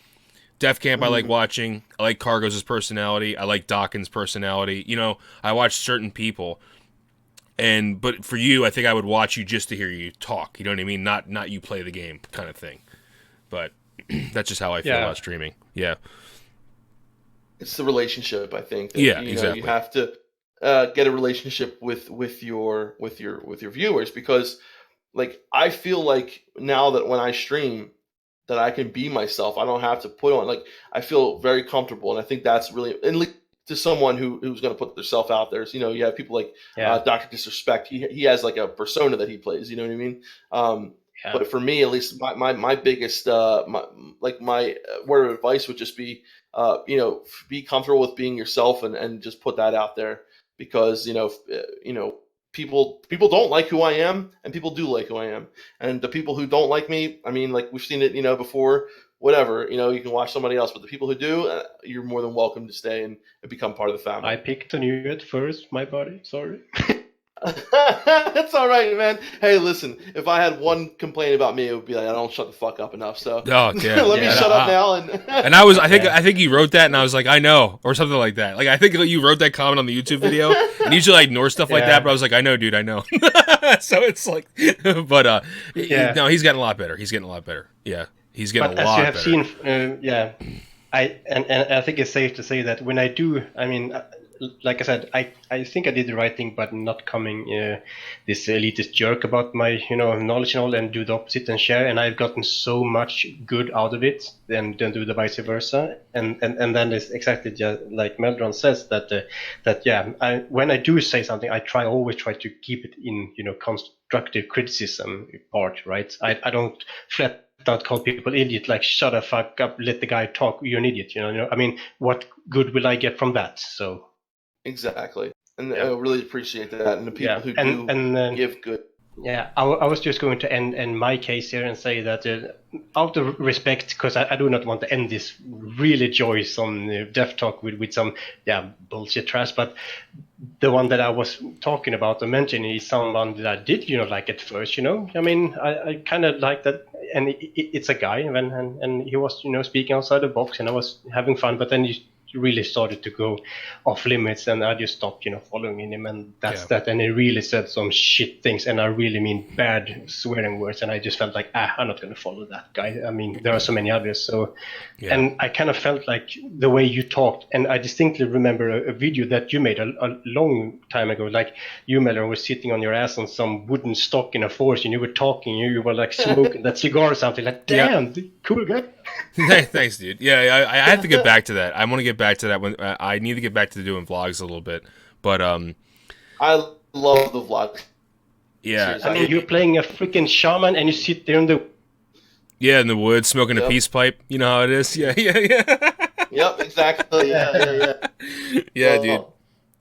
Def Camp, I like watching. I like Cargos' personality. I like Dawkins' personality. I watch certain people. But for you, I think I would watch you just to hear you talk. You know what I mean? Not you play the game kind of thing. But that's just how I feel about streaming. Yeah. It's the relationship, I think. Exactly. You have to get a relationship with your viewers, because, like, I feel like now that when I stream, that I can be myself. I don't have to put on, like, I feel very comfortable, and I think that's really, and to someone who's going to put themselves out there. So, you have people like Dr. Disrespect. He has like a persona that he plays. You know what I mean? But for me, at least, my biggest my word of advice would just be, be comfortable with being yourself, and just put that out there, because people don't like who I am, and people do like who I am. And the people who don't like me, I mean, like, we've seen it, before, whatever, you can watch somebody else, but the people who do, you're more than welcome to stay and become part of the family. I picked on you at first, my buddy. Sorry. It's all right, man. Hey, listen, if I had one complaint about me, it would be like, I don't shut the fuck up enough. So let me shut up now. And I think you wrote that, and I was like, I know, or something like that. Like, I think you wrote that comment on the YouTube video, and usually I ignore stuff like that, but I was like, I know, dude, I know. So it's like, but no, he's getting a lot better. He's getting a lot better. Yeah, he's getting a lot better. As you have seen, I think it's safe to say that when I do, I mean, like I said, I think I did the right thing, but not coming this elitist jerk about my knowledge and all, and do the opposite and share. And I've gotten so much good out of it, then do the vice versa. And then it's exactly just like Meldron says, that when I do say something, I always try to keep it in constructive criticism part, right? I don't flat out call people idiot, like, shut the fuck up, let the guy talk, you're an idiot. I mean, what good will I get from that? So. Exactly, and I really appreciate that, and the people who do give good. Yeah, I was just going to end my case here and say that out of respect, because I do not want to end this really joyous-on DefTalk with some bullshit trash, but the one that I was talking about and mentioning is someone that I did like at first. I mean, I kind of like that, and it's a guy, and he was speaking outside the box, and I was having fun, but then he really started to go off limits, and I just stopped following him, and that's that. And he really said some shit things, and I really mean bad swearing words, and I just felt like I'm not going to follow that guy. I mean, there are so many others. So and I kind of felt like the way you talked, and I distinctly remember a video that you made a long time ago, like you, Mellor, was sitting on your ass on some wooden stock in a forest, and you were talking, you were like smoking that cigar or something, like, damn, cool guy. Thanks, dude. Yeah, I have to get back to that. I want to get back to that when I need to get back to doing vlogs a little bit. But I love the vlogs. Yeah, I mean, you're playing a freaking shaman, and you sit there in the in the woods smoking a peace pipe. You know how it is. Yeah. Yep, exactly. Yeah, dude.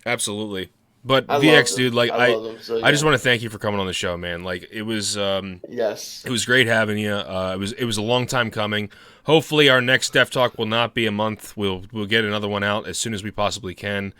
Absolutely. But VX, dude, like I just want to thank you for coming on the show, man. Like, it was it was great having you. It was a long time coming. Hopefully our next DefTalk will not be a month. We'll get another one out as soon as we possibly can.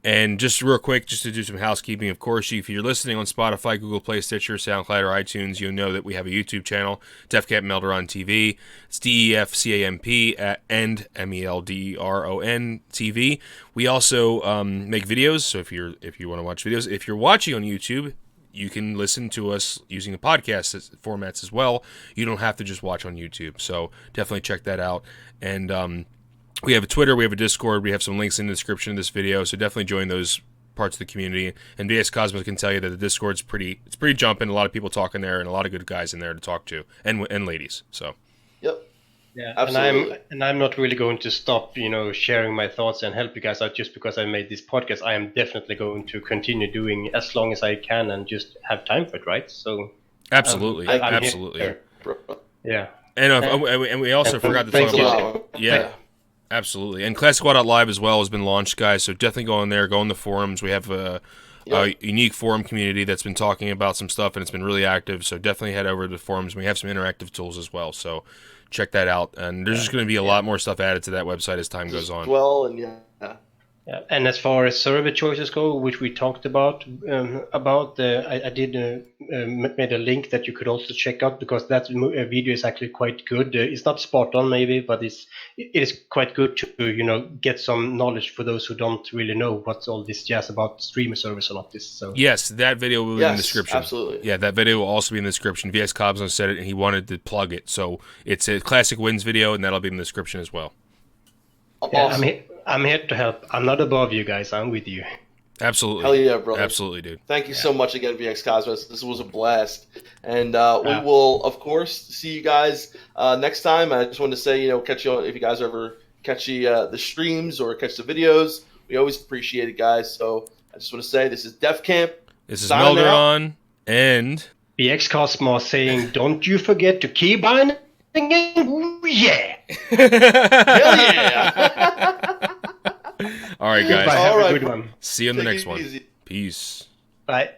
And just real quick, just to do some housekeeping, of course, if you're listening on Spotify, Google Play, Stitcher, SoundCloud, or iTunes, you'll know that we have a YouTube channel, DefCamp Melderon TV. It's DEFCAMP and MELDERON TV. We also make videos, so if you want to watch videos, if you're watching on YouTube, you can listen to us using the podcast formats as well. You don't have to just watch on YouTube. So definitely check that out. And we have a Twitter, we have a Discord, we have some links in the description of this video. So definitely join those parts of the community. And vXCozmoz can tell you that the Discord's pretty jumping. A lot of people talking there, and a lot of good guys in there to talk to, and ladies. So. Yep. Yeah, absolutely. and I'm not really going to stop, sharing my thoughts and help you guys out just because I made this podcast. I am definitely going to continue doing as long as I can and just have time for it, right? So absolutely, I'm absolutely, here. Yeah. And we also forgot to talk about Yeah. Absolutely. And ClassicWoW.live as well has been launched, guys. So definitely go in there, go in the forums. We have a unique forum community that's been talking about some stuff, and it's been really active. So definitely head over to the forums. We have some interactive tools as well. So check that out. And there's just going to be a lot more stuff added to that website as time goes on. Well, and Yeah, and as far as server choices go, which we talked about, I did made a link that you could also check out because that video is actually quite good. It's not spot on maybe, but it is quite good to get some knowledge for those who don't really know what's all this jazz about streamer servers and all this. So yes, that video will be in the description. Absolutely. Yeah, that video will also be in the description. vXCozmoz said it, and he wanted to plug it, so it's a Classic Wins video, and that'll be in the description as well. Awesome. Yeah, I'm here to help. I'm not above you guys. I'm with you. Absolutely. Hell yeah, brother. Absolutely, dude. Thank you so much again, vXCozmoz. This was a blast. And we will, of course, see you guys next time. I just wanted to say, catch you if you guys ever catch the streams or catch the videos. We always appreciate it, guys. So I just want to say this is Def Camp. This is Melderon and vXCozmoz saying, don't you forget to keep on singing. Yeah. Hell yeah. All right, guys. Bye. Have All right. a good one. See you in the Take next it one. easy. Peace. Bye.